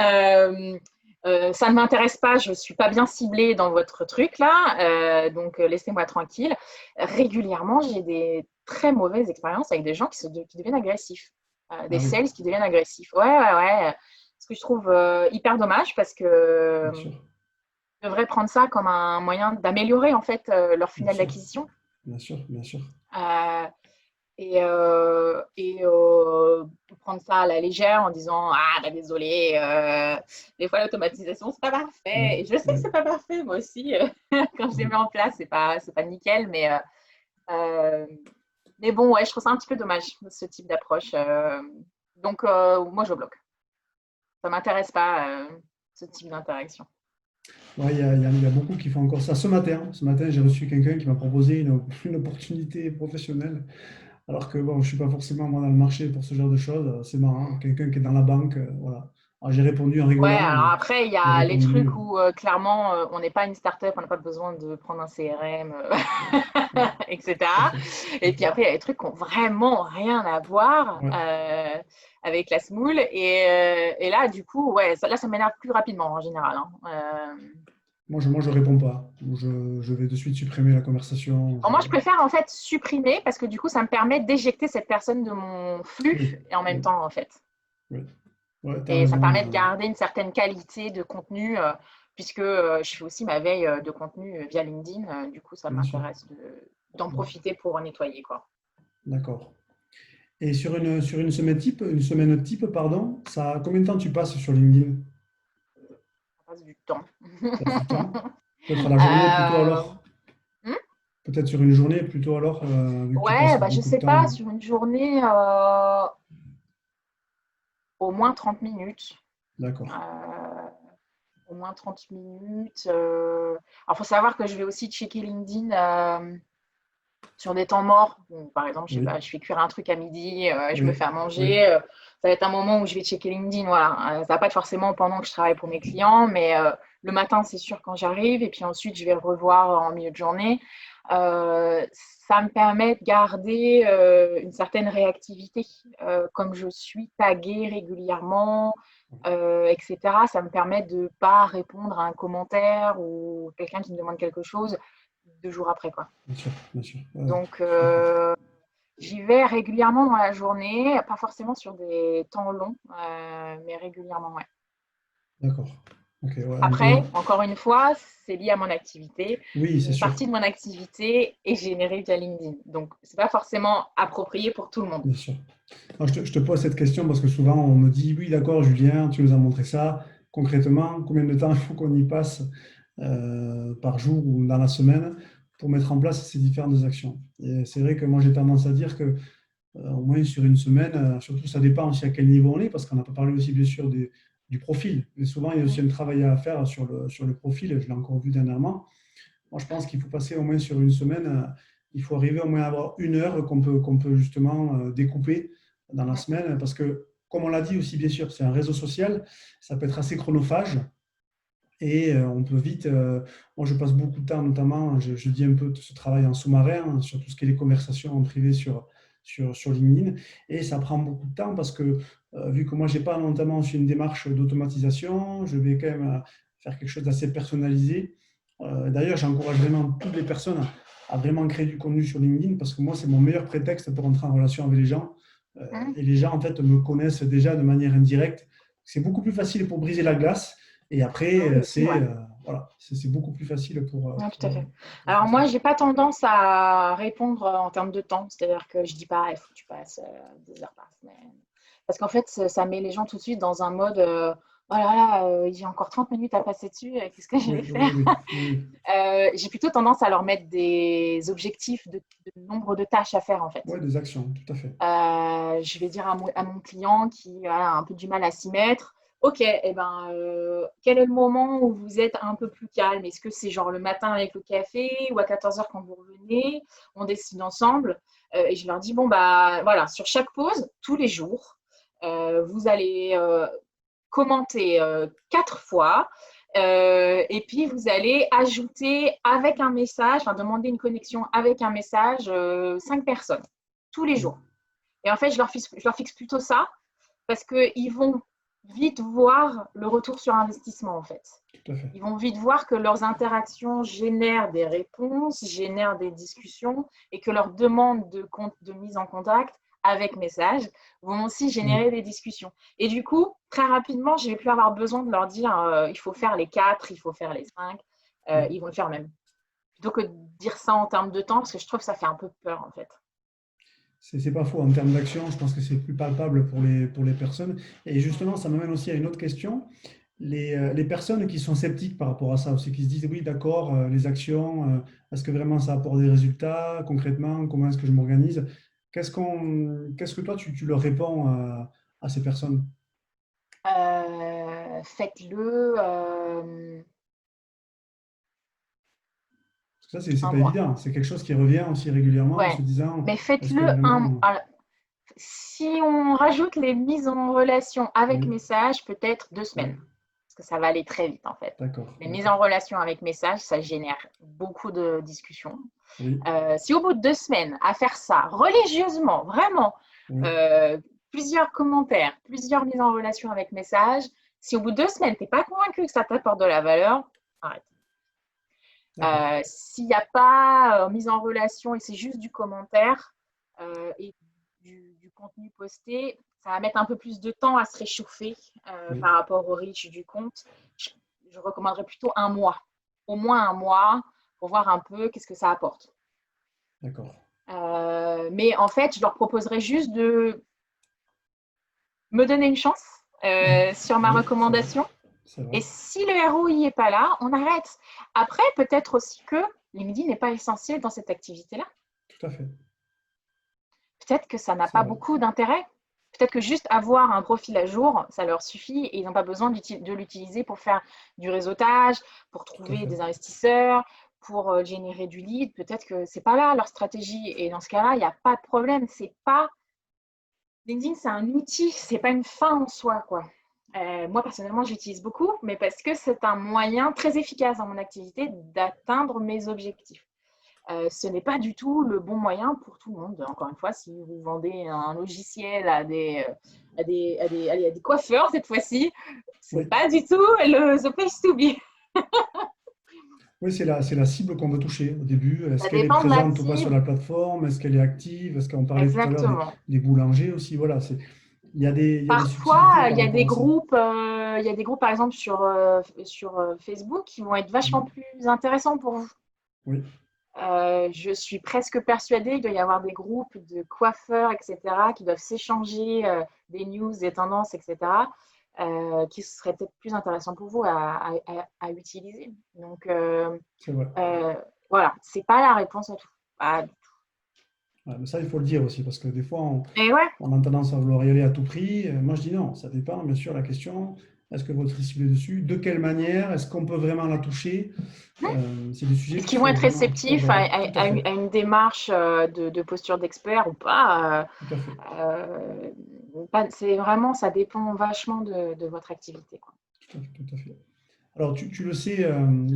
S2: Euh, Ça ne m'intéresse pas, je ne suis pas bien ciblée dans votre truc là, donc laissez-moi tranquille. Régulièrement, j'ai des très mauvaises expériences avec des gens qui deviennent agressifs, des
S1: Ah oui,
S2: sales qui deviennent agressifs. Ouais, ouais, ouais. Ce que je trouve hyper dommage parce que
S1: bien sûr,
S2: devraient prendre ça comme un moyen d'améliorer en fait leur
S1: bien
S2: funnel
S1: sûr,
S2: d'acquisition.
S1: bien sûr, bien sûr.
S2: Euh, prendre ça à la légère en disant ah bah désolé, des fois l'automatisation c'est pas parfait.
S1: Ouais,
S2: Et je sais que
S1: ouais.
S2: c'est pas parfait moi aussi quand je les mets en place c'est pas nickel euh, mais bon ouais je trouve ça un petit peu dommage ce type d'approche. Donc moi je bloque. Ça m'intéresse pas ce type d'interaction.
S1: Ouais, il y a beaucoup qui font encore ça. Ce matin, j'ai reçu quelqu'un qui m'a proposé une opportunité professionnelle, alors que bon, je ne suis pas forcément moi, dans le marché pour ce genre de choses. C'est marrant, quelqu'un qui est dans la banque, voilà. Alors, j'ai répondu en
S2: Ouais,
S1: rigolant,
S2: alors
S1: mais
S2: après, il y
S1: j'ai
S2: a les
S1: répondu.
S2: trucs où clairement, on n'est pas une start-up, on n'a pas besoin de prendre un CRM,
S1: Ouais, ouais, tout à
S2: etc.
S1: fait, tout à
S2: Et puis
S1: fait.
S2: après, il y a les trucs qui n'ont vraiment rien à voir
S1: Ouais.
S2: avec la semoule. Et là, du coup, ouais, ça m'énerve plus rapidement en général, hein.
S1: Moi, je réponds pas. Je vais de suite supprimer la conversation.
S2: Alors moi, je préfère en fait supprimer parce que du coup, ça me permet d'éjecter cette personne de mon flux
S1: Oui,
S2: et en même
S1: oui,
S2: temps, en fait.
S1: oui. Ouais, tu as
S2: Et ça me
S1: raison.
S2: permet de garder une certaine qualité de contenu, puisque je fais aussi ma veille de contenu via LinkedIn. Du coup, ça
S1: Bien sûr.
S2: m'intéresse d'en profiter pour nettoyer, quoi.
S1: D'accord. Et sur une semaine type, pardon, combien de temps tu passes sur LinkedIn?
S2: Ça passe du temps.
S1: Tu passes du temps? Peut-être à la journée plutôt
S2: Euh,
S1: alors?
S2: hmm,
S1: Peut-être sur une journée plutôt alors, vu que tu
S2: ouais,
S1: passes
S2: bah, je
S1: beaucoup de
S2: sais pas,
S1: temps.
S2: sur une journée, au moins 30 minutes.
S1: D'accord.
S2: Euh, Au moins 30 minutes. Alors, il faut savoir que je vais aussi checker LinkedIn sur des temps morts. Bon, par exemple, je sais pas,
S1: Oui,
S2: je fais cuire un truc à midi, je me
S1: oui,
S2: fais à
S1: oui,
S2: manger. Ça va être un moment où je vais checker LinkedIn. Voilà. Ça va pas être forcément pendant que je travaille pour mes clients, mais le matin, c'est sûr quand j'arrive. Et puis ensuite, je vais le revoir en milieu de journée. Euh, Ça me permet de garder une certaine réactivité. Comme je suis taguée régulièrement, etc., ça me permet de ne pas répondre à un commentaire ou quelqu'un qui me demande quelque chose 2 jours après, quoi.
S1: bien sûr, bien sûr. Ouais,
S2: Donc,
S1: je comprends.
S2: j'y vais régulièrement dans la journée, pas forcément sur des temps longs, mais régulièrement, ouais.
S1: D'accord. Ok, ouais, un peu.
S2: Après, encore une fois, c'est lié à mon activité.
S1: Oui, c'est
S2: Une
S1: sûr,
S2: partie de mon activité est générée via LinkedIn. Donc, c'est pas forcément approprié pour tout le monde.
S1: bien sûr. Alors, je te pose cette question parce que souvent on me dit, oui, d'accord, Julien, tu nous as montré ça. Concrètement, combien de temps il faut qu'on y passe par jour ou dans la semaine pour mettre en place ces différentes actions? Et c'est vrai que moi j'ai tendance à dire que au moins sur une semaine, surtout ça dépend aussi à quel niveau on est, parce qu'on n'a pas parlé aussi bien sûr du profil. Mais souvent il y a aussi un travail à faire sur le profil, je l'ai encore vu dernièrement. Moi je pense qu'il faut passer au moins sur une semaine, il faut arriver au moins à avoir une heure qu'on peut justement découper dans la semaine, parce que comme on l'a dit aussi bien sûr, c'est un réseau social, ça peut être assez chronophage. Et on peut vite, moi je passe beaucoup de temps, notamment, je dis un peu ce travail en sous-marin, hein, sur tout ce qui est les conversations en privé sur LinkedIn. Et ça prend beaucoup de temps parce que, vu que moi j'ai pas notamment fait une démarche d'automatisation, je vais quand même faire quelque chose d'assez personnalisé. D'ailleurs, j'encourage vraiment toutes les personnes à vraiment créer du contenu sur LinkedIn parce que moi c'est mon meilleur prétexte pour entrer en relation avec les gens. Et les gens en fait me connaissent déjà de manière indirecte. C'est beaucoup plus facile pour briser la glace. Et après,
S2: Oui, aussi, ouais.
S1: voilà, c'est beaucoup plus facile pour,
S2: Ouais, tout à fait.
S1: pour
S2: Alors
S1: faire ça.
S2: moi, j'ai pas tendance à répondre en termes de temps. C'est-à-dire que je dis pas, il faut que tu passes 2 heures par semaine. Parce qu'en fait, ça met les gens tout de suite dans un mode, oh là là, j'ai encore 30 minutes à passer dessus, qu'est-ce que je vais
S1: Oui, oui,
S2: faire?
S1: oui, oui,
S2: J'ai plutôt tendance à leur mettre des objectifs de nombre de tâches à faire, en fait.
S1: oui, des actions, tout à fait.
S2: Je vais dire à mon client qui a un peu du mal à s'y mettre, ok, eh ben, quel est le moment où vous êtes un peu plus calme? Est-ce que c'est genre le matin avec le café ou à 14 heures quand vous revenez? On décide ensemble. Et je leur dis, bon, bah voilà, sur chaque pause, tous les jours, vous allez commenter 4 fois. Et puis, vous allez ajouter avec un message, enfin, demander une connexion avec un message, 5 personnes, tous les jours. Et en fait, je leur fixe plutôt ça parce qu'ils vont vite voir le retour sur investissement, en fait.
S1: Tout à fait.
S2: Ils vont vite voir que leurs interactions génèrent des réponses, génèrent des discussions et que leurs demandes de mise en contact avec message vont aussi
S1: Oui.
S2: générer des discussions. Et du coup, très rapidement, je ne vais plus avoir besoin de leur dire il faut faire les 4, il faut faire les 5.
S1: Oui.
S2: Ils vont le faire même. Plutôt que de dire ça en termes de temps, parce que je trouve que ça fait un peu peur, en fait.
S1: C'est pas faux. En termes d'action, je pense que c'est plus palpable pour les personnes. Et justement, ça m'amène aussi à une autre question. Les personnes qui sont sceptiques par rapport à ça, aussi qui se disent, oui, d'accord, les actions, est-ce que vraiment ça apporte des résultats concrètement? Comment est-ce que je m'organise? Qu'est-ce que toi, tu leur réponds à ces personnes?
S2: Faites-le
S1: Parce que ça, c'est
S2: un
S1: pas
S2: mois.
S1: évident. C'est quelque chose qui revient aussi régulièrement en
S2: Ouais.
S1: se disant,
S2: Mais
S1: est-ce que
S2: faites-le un.
S1: vraiment.
S2: Alors, si on rajoute les mises en relation avec
S1: Oui,
S2: message, peut-être 2 semaines.
S1: oui,
S2: Parce que ça va aller très vite, en fait.
S1: d'accord,
S2: Les mises
S1: d'accord.
S2: en relation avec message, ça génère beaucoup de discussions.
S1: Oui,
S2: Si au bout de 2 semaines, à faire ça religieusement, vraiment,
S1: oui,
S2: euh, plusieurs commentaires, plusieurs mises en relation avec message, si au bout de 2 semaines, tu n'es pas convaincu que ça t'apporte de la valeur, arrête.
S1: d'accord.
S2: S'il n'y a pas mise en relation et c'est juste du commentaire et du contenu posté, ça va mettre un peu plus de temps à se réchauffer
S1: Oui,
S2: par rapport au reach du compte. Je recommanderais plutôt un mois, au moins un mois, pour voir un peu qu'est-ce que ça apporte.
S1: d'accord.
S2: Mais en fait, je leur proposerais juste de me donner une chance sur ma
S1: Oui, c'est vrai,
S2: recommandation.
S1: c'est vrai.
S2: Et si le ROI n'est pas là, on arrête. Après, peut-être aussi que LinkedIn n'est pas essentiel dans cette activité-là.
S1: Tout à fait.
S2: Peut-être que ça n'a
S1: C'est
S2: pas
S1: vrai.
S2: beaucoup d'intérêt. Peut-être que juste avoir un profil à jour, ça leur suffit et ils n'ont pas besoin de l'utiliser pour faire du réseautage, pour
S1: Tout à
S2: trouver
S1: fait.
S2: des investisseurs, pour générer du lead. Peut-être que c'est pas là leur stratégie. Et dans ce cas-là, il n'y a pas de problème. C'est pas LinkedIn, c'est un outil, c'est pas une fin en soi, quoi. Moi, personnellement, j'utilise beaucoup, mais parce que c'est un moyen très efficace dans mon activité d'atteindre mes objectifs. Ce n'est pas du tout le bon moyen pour tout le monde. Encore une fois, si vous vendez un logiciel à des coiffeurs cette fois-ci, c'est
S1: Oui,
S2: pas du tout the place to be.
S1: oui, c'est la cible qu'on veut toucher au début. Est-ce
S2: Ça
S1: qu'elle est
S2: dépend de la
S1: présente ou pas sur
S2: cible.
S1: la plateforme? Est-ce qu'elle est active? Est-ce qu'on parlait tout à l'heure
S2: Exactement.
S1: des boulangers aussi? Voilà, il y a des subtilités
S2: Parfois,
S1: par rapport à ça.
S2: il y a des groupes, par exemple, sur Facebook qui vont être vachement
S1: Mhm.
S2: plus intéressants pour vous.
S1: Oui,
S2: Je suis presque persuadée qu'il doit y avoir des groupes de coiffeurs, etc., qui doivent s'échanger des news, des tendances, etc., qui seraient peut-être plus intéressants pour vous à utiliser. Donc,
S1: c'est vrai.
S2: euh, voilà, c'est pas la réponse à tout. Ah,
S1: Ouais, mais ça, il faut le dire aussi, parce que des fois,
S2: mais ouais,
S1: on a tendance à vouloir y aller à tout prix. Moi, je dis non, ça dépend, bien sûr, la question, est-ce que votre cible est dessus? De quelle manière? Est-ce qu'on peut vraiment la toucher? C'est des sujets
S2: est-ce qu'ils vont être
S1: qu'il faut
S2: réceptifs
S1: aborder. Tout à fait,
S2: à une démarche de posture d'expert ou pas
S1: tout à fait,
S2: c'est vraiment, ça dépend vachement de votre activité, quoi.
S1: tout à fait, tout à fait. Alors, tu le sais,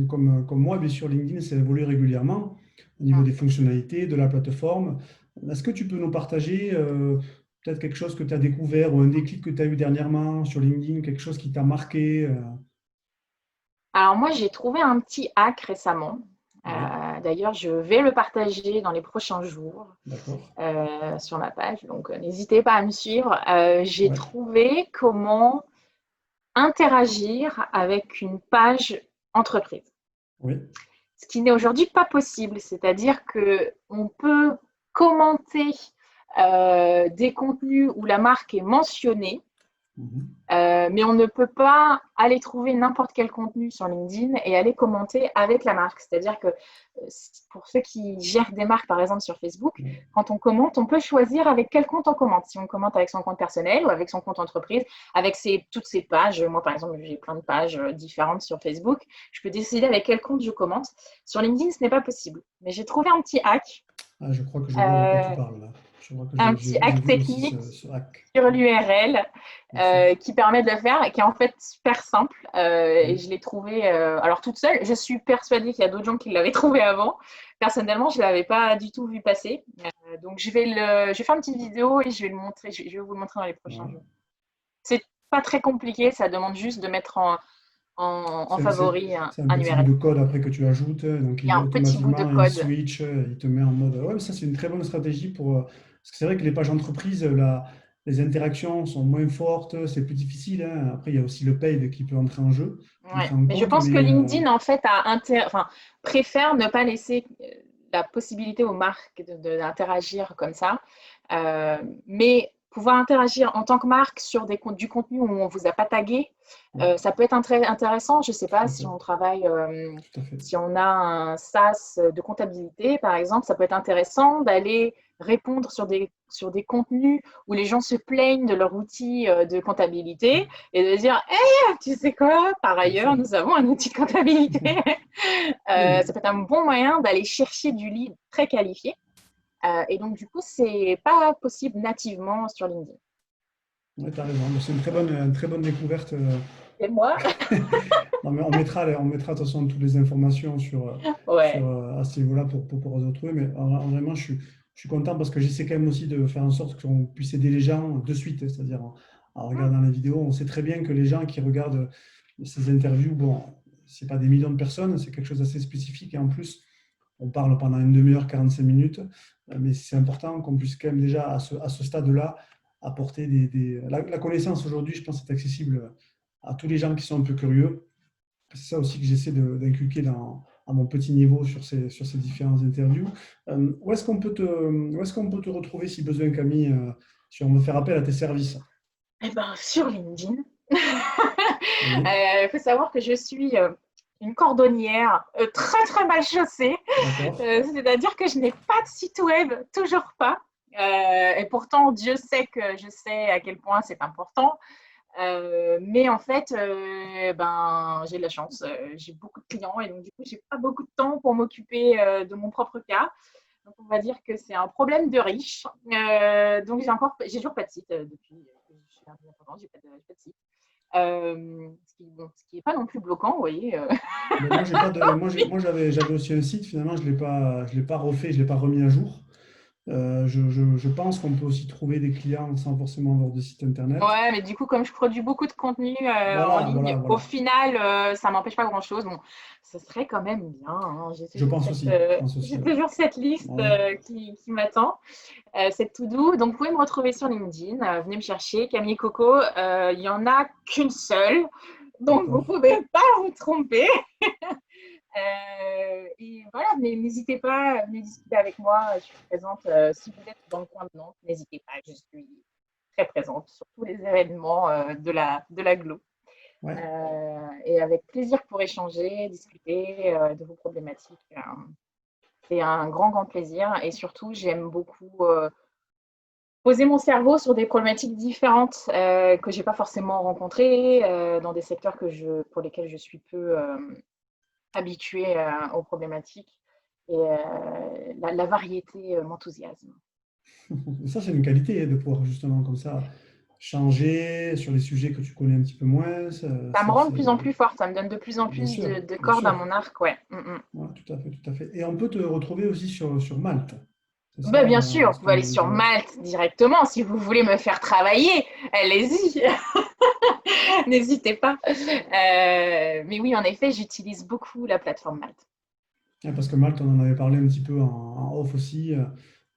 S1: comme moi, bien sûr, LinkedIn, ça évolue régulièrement au niveau
S2: Mm.
S1: des fonctionnalités, de la plateforme. Est-ce que tu peux nous partager peut-être quelque chose que tu as découvert ou un déclic que tu as eu dernièrement sur LinkedIn, quelque chose qui t'a marqué
S2: Alors moi, j'ai trouvé un petit hack récemment.
S1: Oui,
S2: D'ailleurs, je vais le partager dans les prochains jours
S1: d'accord.
S2: sur ma page, donc n'hésitez pas à me suivre. J'ai
S1: Ouais,
S2: trouvé comment interagir avec une page entreprise,
S1: oui,
S2: ce qui n'est aujourd'hui pas possible, c'est-à-dire qu'on peut commenter des contenus où la marque est mentionnée,
S1: mhm,
S2: mais on ne peut pas aller trouver n'importe quel contenu sur LinkedIn et aller commenter avec la marque. C'est-à-dire que pour ceux qui gèrent des marques, par exemple sur Facebook,
S1: ouais,
S2: quand on commente, on peut choisir avec quel compte on commente. Si on commente avec son compte personnel ou avec son compte entreprise, avec toutes ses pages. Moi, par exemple, j'ai plein de pages différentes sur Facebook. Je peux décider avec quel compte je commente. Sur LinkedIn, ce n'est pas possible. Mais j'ai trouvé un petit hack.
S1: Ah, je crois que je vois de quoi tu
S2: Euh,
S1: parles là. Je crois que
S2: un petit
S1: j'ai
S2: hack
S1: vu aussi
S2: technique
S1: ce hack.
S2: sur l'URL
S1: Merci.
S2: qui permet de le faire et qui est en fait super simple. Et
S1: Oui,
S2: je l'ai trouvé alors toute seule. Je suis persuadée qu'il y a d'autres gens qui l'avaient trouvé avant. Personnellement, je ne l'avais pas du tout vu passer. Donc je vais faire une petite vidéo et je vais vous le montrer dans les prochains
S1: ouais.
S2: jours. C'est pas très compliqué, ça demande juste de mettre en favori
S1: C'est un
S2: un
S1: petit bout
S2: URL.
S1: de code après que tu ajoutes, donc
S2: Il y a un petit bout de
S1: automatiquement il
S2: code.
S1: switch, il te met en mode. Ouais, mais ça c'est une très bonne stratégie parce que c'est vrai que les pages entreprises, les interactions sont moins fortes, c'est plus difficile, hein. Après, il y a aussi le paid qui peut entrer en jeu,
S2: Ouais.
S1: entrer en
S2: Mais je
S1: compte,
S2: pense que
S1: mais
S2: LinkedIn, en fait, préfère ne pas laisser la possibilité aux marques d'interagir comme ça. Mais pouvoir interagir en tant que marque sur du contenu où on ne vous a pas tagué,
S1: ouais,
S2: ça peut être intéressant. Je ne sais pas
S1: tout à
S2: si
S1: fait,
S2: on travaille,
S1: tout à fait.
S2: si on a un SaaS de comptabilité, par exemple, ça peut être intéressant d'aller répondre sur des contenus où les gens se plaignent de leur outil de comptabilité et de dire hey, tu sais quoi, par
S1: Bien
S2: ailleurs,
S1: sûr.
S2: nous avons un outil de comptabilité.
S1: Oui,
S2: Ça peut être un bon moyen d'aller chercher du lead très qualifié. Et donc, du coup, c'est pas possible nativement sur LinkedIn.
S1: ouais, tu as raison. C'est une très bonne découverte.
S2: Et moi,
S1: Non, mais on mettra de toute façon toutes les informations
S2: ouais.
S1: à ce niveau-là pour retrouver. Mais vraiment, je suis content parce que j'essaie quand même aussi de faire en sorte qu'on puisse aider les gens de suite, hein. C'est-à-dire en regardant les vidéos. On sait très bien que les gens qui regardent ces interviews, bon, c'est pas des millions de personnes, c'est quelque chose d'assez spécifique. Et en plus, on parle pendant une demi-heure, 45 minutes. Mais c'est important qu'on puisse quand même déjà à ce stade-là apporter la connaissance aujourd'hui, je pense, est accessible à tous les gens qui sont un peu curieux. C'est ça aussi que j'essaie d'inculquer à mon petit niveau sur ces différentes interviews. Où est-ce qu'on peut te retrouver si besoin, Camille, si on veut faire appel à tes services?
S2: Eh ben, sur LinkedIn.
S1: Oui,
S2: Il faut savoir que je suis une cordonnière très très mal chaussée.
S1: d'accord.
S2: C'est-à-dire que je n'ai pas de site web, toujours pas. Et pourtant, Dieu sait que je sais à quel point c'est important. Mais en fait, j'ai de la chance. J'ai beaucoup de clients et donc du coup, j'ai pas beaucoup de temps pour m'occuper de mon propre cas. Donc, on va dire que c'est un problème de riche. Donc, j'ai toujours pas de site depuis que je suis indépendante. J'ai pas de site. Ce qui est pas non plus bloquant, vous voyez.
S1: Mais moi, j'ai pas de, moi, j'avais aussi un site, finalement, je l'ai pas refait, je l'ai pas remis à jour. Je pense qu'on peut aussi trouver des clients sans forcément avoir de site internet.
S2: Ouais, mais du coup, comme je produis beaucoup de contenu en
S1: Voilà,
S2: ligne,
S1: voilà,
S2: au
S1: voilà.
S2: final, ça m'empêche pas grand-chose. Bon, ce serait quand même bien, hein.
S1: Je pense aussi,
S2: J'ai
S1: ouais.
S2: toujours cette liste
S1: Ouais.
S2: qui m'attend, cette to-do. Donc, vous pouvez me retrouver sur LinkedIn. Venez me chercher, Camille Coco. Il y en a qu'une seule, donc vous
S1: D'accord.
S2: pouvez pas vous tromper. Et voilà, mais n'hésitez pas à venir discuter avec moi. Je suis présente. Si vous êtes dans le coin de Nantes, n'hésitez pas. Je suis très présente sur tous les événements de la Glo.
S1: Ouais.
S2: Et avec plaisir pour échanger, discuter de vos problématiques. C'est un grand, grand plaisir. Et surtout, j'aime beaucoup poser mon cerveau sur des problématiques différentes que je n'ai pas forcément rencontrées, dans des secteurs pour lesquels je suis peu habituée aux problématiques. Et la variété m'enthousiasme.
S1: Et ça, c'est une qualité, hein, de pouvoir justement comme ça changer sur les sujets que tu connais un petit peu moins.
S2: Ça me rend de plus en plus forte, ça me donne de plus en
S1: Bien
S2: plus
S1: sûr,
S2: de
S1: bien
S2: cordes à
S1: sûr.
S2: mon arc, ouais.
S1: Ouais, tout à fait, tout à fait. Et on peut te retrouver aussi sur Malte. C'est ça,
S2: Bien sûr,
S1: ce
S2: vous
S1: que
S2: pouvez aller
S1: m'avait dit.
S2: sur
S1: Ouais.
S2: Malte directement si vous voulez me faire travailler. Allez-y, n'hésitez pas. Mais oui, en effet, j'utilise beaucoup la plateforme Malte.
S1: Ouais, parce que Malte, on en avait parlé un petit peu en off aussi.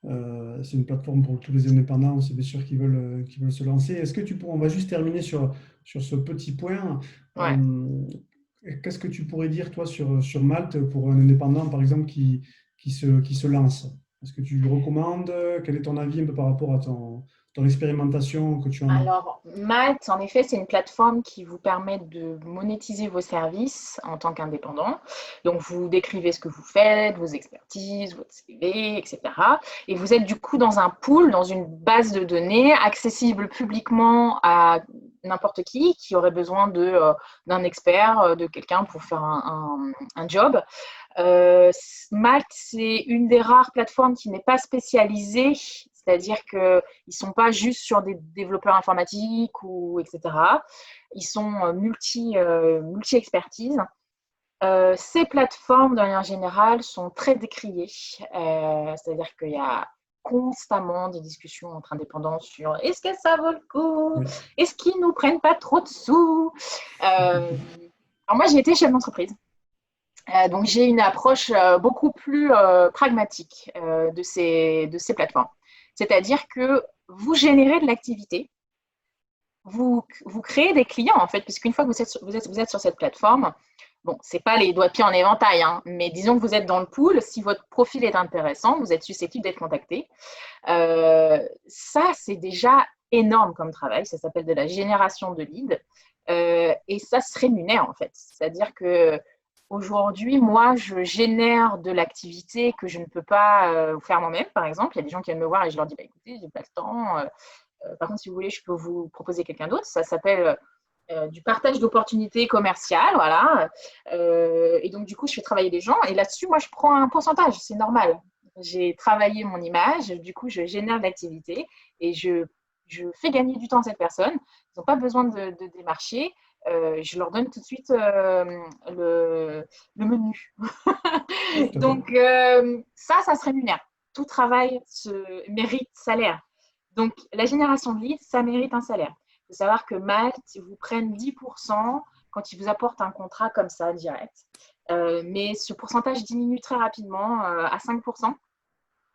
S1: C'est une plateforme pour tous les indépendants, c'est bien sûr qui veulent se lancer. Est-ce que on va juste terminer sur ce petit point.
S2: Ouais.
S1: Euh, Qu'est-ce que tu pourrais dire, toi, sur Malte pour un indépendant, par exemple, qui se lance? Est-ce que tu lui recommandes? Quel est ton avis un peu par rapport à ton expérimentation que tu en as?
S2: Alors, Malte, en effet, c'est une plateforme qui vous permet de monétiser vos services en tant qu'indépendant. Donc, vous décrivez ce que vous faites, vos expertises, votre CV, etc. Et vous êtes du coup dans un pool, dans une base de données accessible publiquement à n'importe qui aurait besoin d'un expert, de quelqu'un pour faire un job. Malte, c'est une des rares plateformes qui n'est pas spécialisée, c'est-à-dire qu'ils ne sont pas juste sur des développeurs informatiques ou etc. Ils sont multi-expertise. Ces plateformes, de manière générale, sont très décriées. C'est-à-dire qu'il y a constamment des discussions entre indépendants sur est-ce que ça vaut le coup?
S1: Oui.
S2: Est-ce qu'ils ne nous prennent pas trop de sous? Alors moi, j'ai été chef d'entreprise. Donc, j'ai une approche beaucoup plus pragmatique de ces plateformes. C'est-à-dire que vous générez de l'activité, vous créez des clients, en fait, puisqu'une fois que vous êtes sur cette plateforme, bon, ce n'est pas les doigts de pied en éventail, hein, mais disons que vous êtes dans le pool, si votre profil est intéressant, vous êtes susceptible d'être contacté. Ça, c'est déjà énorme comme travail, ça s'appelle de la génération de leads, et ça se rémunère, en fait. C'est-à-dire que aujourd'hui, moi, je génère de l'activité que je ne peux pas faire moi-même, par exemple. Il y a des gens qui viennent me voir et je leur dis, bah, écoutez, j'ai pas le temps. Par contre, si vous voulez, je peux vous proposer quelqu'un d'autre. Ça s'appelle du partage d'opportunités commerciales, voilà. Et donc, du coup, je fais travailler les gens. Et là-dessus, moi, je prends un pourcentage, c'est normal. J'ai travaillé mon image, du coup, je génère de l'activité et je fais gagner du temps à cette personne. Ils n'ont pas besoin de démarcher. Je leur donne tout de suite le menu.
S1: Oui, tout à fait.
S2: Donc, ça se rémunère. Tout travail mérite salaire. Donc, la génération de leads, ça mérite un salaire. Il faut savoir que Malte, ils vous prennent 10% quand ils vous apportent un contrat comme ça, direct. Mais ce pourcentage diminue très rapidement à 5%,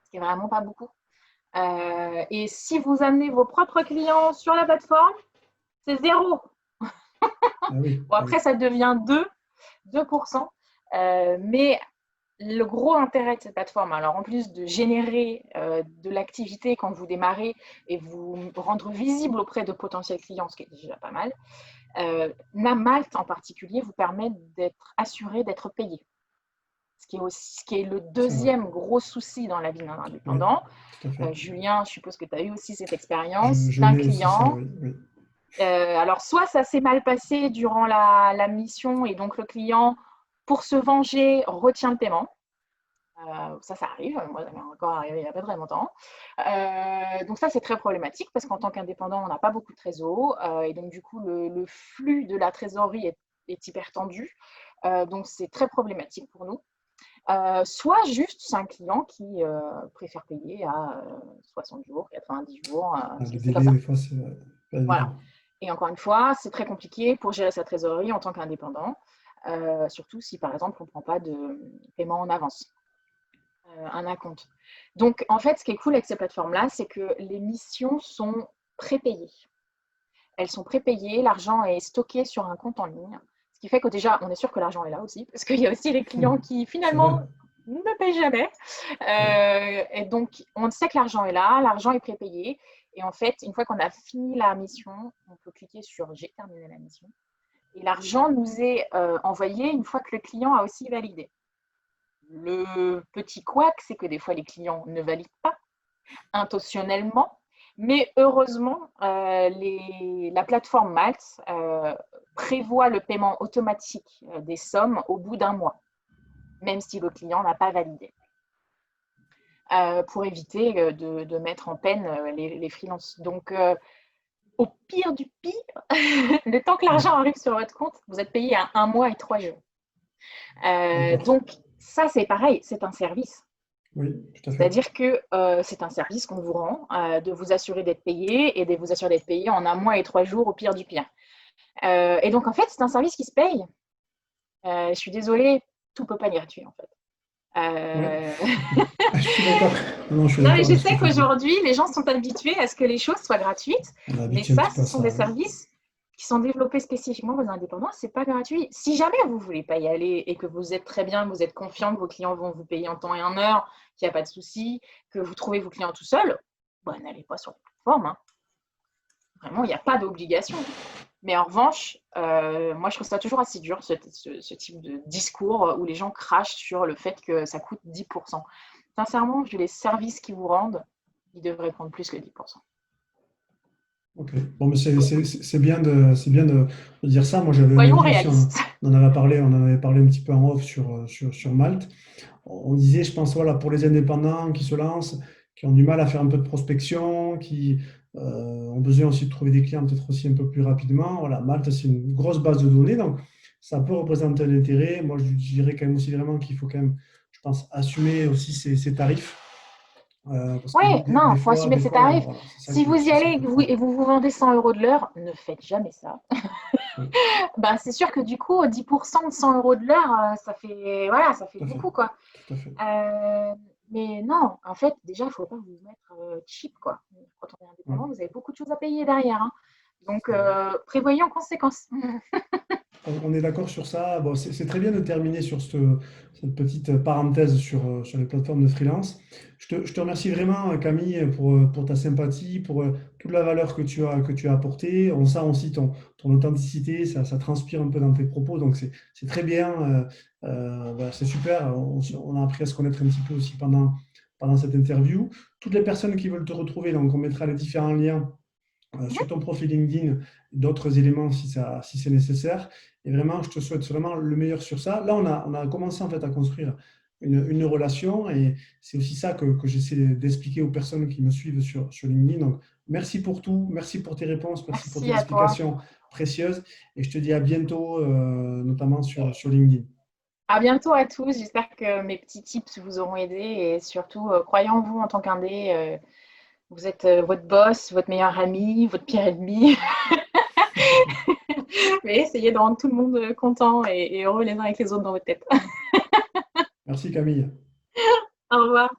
S2: ce qui n'est vraiment pas beaucoup. Et si vous amenez vos propres clients sur la plateforme, c'est zéro.
S1: Ah oui,
S2: Bon,
S1: ah oui.
S2: après, ça devient 2%. Mais le gros intérêt de cette plateforme, alors en plus de générer de l'activité quand vous démarrez et vous rendre visible auprès de potentiels clients, ce qui est déjà pas mal, Malte en particulier vous permet d'être assuré d'être payé. Ce qui est le
S1: C'est vrai.
S2: deuxième gros souci dans la vie d'un
S1: Oui,
S2: indépendant.
S1: tout à fait.
S2: Julien, je suppose que tu as eu aussi cette expérience
S1: Je
S2: d'un
S1: l'ai aussi, ça,
S2: client.
S1: oui. Oui.
S2: Alors, soit ça s'est mal passé durant la mission et donc le client, pour se venger, retient le paiement. Ça arrive. Moi, ça m'est encore arrivé il n'y a pas très longtemps. Donc ça, c'est très problématique parce qu'en tant qu'indépendant, on n'a pas beaucoup de trésor. Et donc, du coup, le flux de la trésorerie est hyper tendu. Donc, c'est très problématique pour nous. Soit juste, c'est un client qui préfère payer à 60 jours, 90 jours.
S1: Ah, le
S2: C'est comme
S1: délai,
S2: ça.
S1: des fois, c'est pas
S2: Voilà.
S1: évident.
S2: Et encore une fois, c'est très compliqué pour gérer sa trésorerie en tant qu'indépendant, surtout si, par exemple, on ne prend pas de paiement en avance, un acompte. Donc, en fait, ce qui est cool avec ces plateformes-là, c'est que les missions sont prépayées. Elles sont prépayées, l'argent est stocké sur un compte en ligne, ce qui fait que déjà, on est sûr que l'argent est là aussi, parce qu'il y a aussi les clients qui,
S1: C'est vrai.
S2: finalement, ne payent jamais.
S1: Oui.
S2: Et donc, on sait que l'argent est là, l'argent est prépayé. Et en fait, une fois qu'on a fini la mission, on peut cliquer sur J'ai terminé la mission. Et l'argent nous est envoyé une fois que le client a aussi validé. Le petit couac, c'est que des fois, les clients ne valident pas intentionnellement. Mais heureusement, la plateforme Malte prévoit le paiement automatique des sommes au bout d'un mois, même si le client n'a pas validé. Pour éviter de mettre en peine les freelances. Donc, au pire du pire, le temps que l'argent arrive sur votre compte, vous êtes payé à 1 mois et 3 jours.
S1: D'accord.
S2: Donc, ça, c'est pareil, c'est un service.
S1: Oui, tout à fait.
S2: C'est-à-dire que c'est un service qu'on vous rend, de vous assurer d'être payé et de vous assurer d'être payé en 1 mois et 3 jours au pire du pire. Et donc, en fait, c'est un service qui se paye. Je suis désolée, tout ne peut pas être gratuit, en fait.
S1: Oui,
S2: Euh,
S1: je suis d'accord. Non, non, je suis
S2: Non, mais
S1: d'accord
S2: je
S1: avec ce que
S2: sais
S1: tu dis.
S2: qu'aujourd'hui, les gens sont habitués à ce que les choses soient gratuites,
S1: On a
S2: mais
S1: habitué un
S2: ça,
S1: petit peu
S2: ce
S1: à
S2: sont
S1: ça,
S2: des
S1: oui.
S2: services qui sont développés spécifiquement pour les indépendants, c'est pas gratuit. Si jamais vous voulez pas y aller et que vous êtes très bien, que vous êtes confiant, que vos clients vont vous payer en temps et en heure, qu'il n'y a pas de souci, que vous trouvez vos clients tout seuls, bah, n'allez pas sur la plateforme, hein. Vraiment, il n'y a pas d'obligation. Mais en revanche, moi, je trouve ça toujours assez dur, ce type de discours où les gens crachent sur le fait que ça coûte 10%. Sincèrement, vu les services qu'ils vous rendent, ils devraient prendre plus que 10%.
S1: Ok. Bon, mais c'est bien de dire ça. Moi, j'avais un
S2: Soyons
S1: avis aussi.
S2: réalistes.
S1: On en avait parlé un petit peu en off sur Malte. On disait, je pense, voilà, pour les indépendants qui se lancent, qui ont du mal à faire un peu de prospection, qui ont besoin aussi de trouver des clients peut-être aussi un peu plus rapidement. Voilà, Malte, c'est une grosse base de données, donc ça peut représenter un intérêt. Moi, je dirais quand même aussi vraiment qu'il faut quand même, je pense, assumer aussi ces tarifs. Parce que
S2: Ouais, non, il faut
S1: des
S2: assumer ses
S1: fois,
S2: tarifs.
S1: voilà, c'est ça
S2: Si vous y
S1: c'est ça
S2: allez
S1: qu'il
S2: et
S1: faut.
S2: vous vous vendez 100 € de l'heure, ne faites jamais ça.
S1: Oui,
S2: Ben, c'est sûr que du coup, 10% de 100 € de l'heure, voilà, ça fait
S1: tout à fait,
S2: beaucoup, quoi.
S1: tout à fait.
S2: Euh, mais non, en fait, déjà, il ne faut pas vous mettre cheap, quoi. Quand on est
S1: Ouais,
S2: indépendant, vous avez beaucoup de choses à payer derrière, hein. Donc,
S1: c'est vrai.
S2: prévoyez en conséquence.
S1: On est d'accord sur ça. Bon, c'est très bien de terminer sur cette petite parenthèse sur les plateformes de freelance. Je te remercie vraiment, Camille, pour ta sympathie, pour toute la valeur que tu as apportée. On sent aussi ton authenticité, ça transpire un peu dans tes propos, donc c'est très bien. Voilà, c'est super. On a appris à se connaître un petit peu aussi pendant cette interview. Toutes les personnes qui veulent te retrouver, donc on mettra les différents liens sur ton profil LinkedIn, d'autres éléments si c'est nécessaire. Et vraiment, je te souhaite vraiment le meilleur sur ça. Là, on a commencé en fait à construire une relation et c'est aussi ça que j'essaie d'expliquer aux personnes qui me suivent sur LinkedIn. Donc, merci pour tout, merci pour tes réponses, merci pour tes
S2: Merci à toi.
S1: explications précieuses et je te dis à bientôt, notamment sur LinkedIn.
S2: À bientôt à tous. J'espère que mes petits tips vous auront aidé et surtout, croyez en vous en tant qu'indé. Vous êtes votre boss, votre meilleur ami, votre pire ennemi. Mais essayez de rendre tout le monde content et heureux les uns avec les autres dans votre tête.
S1: Merci Camille.
S2: Au revoir.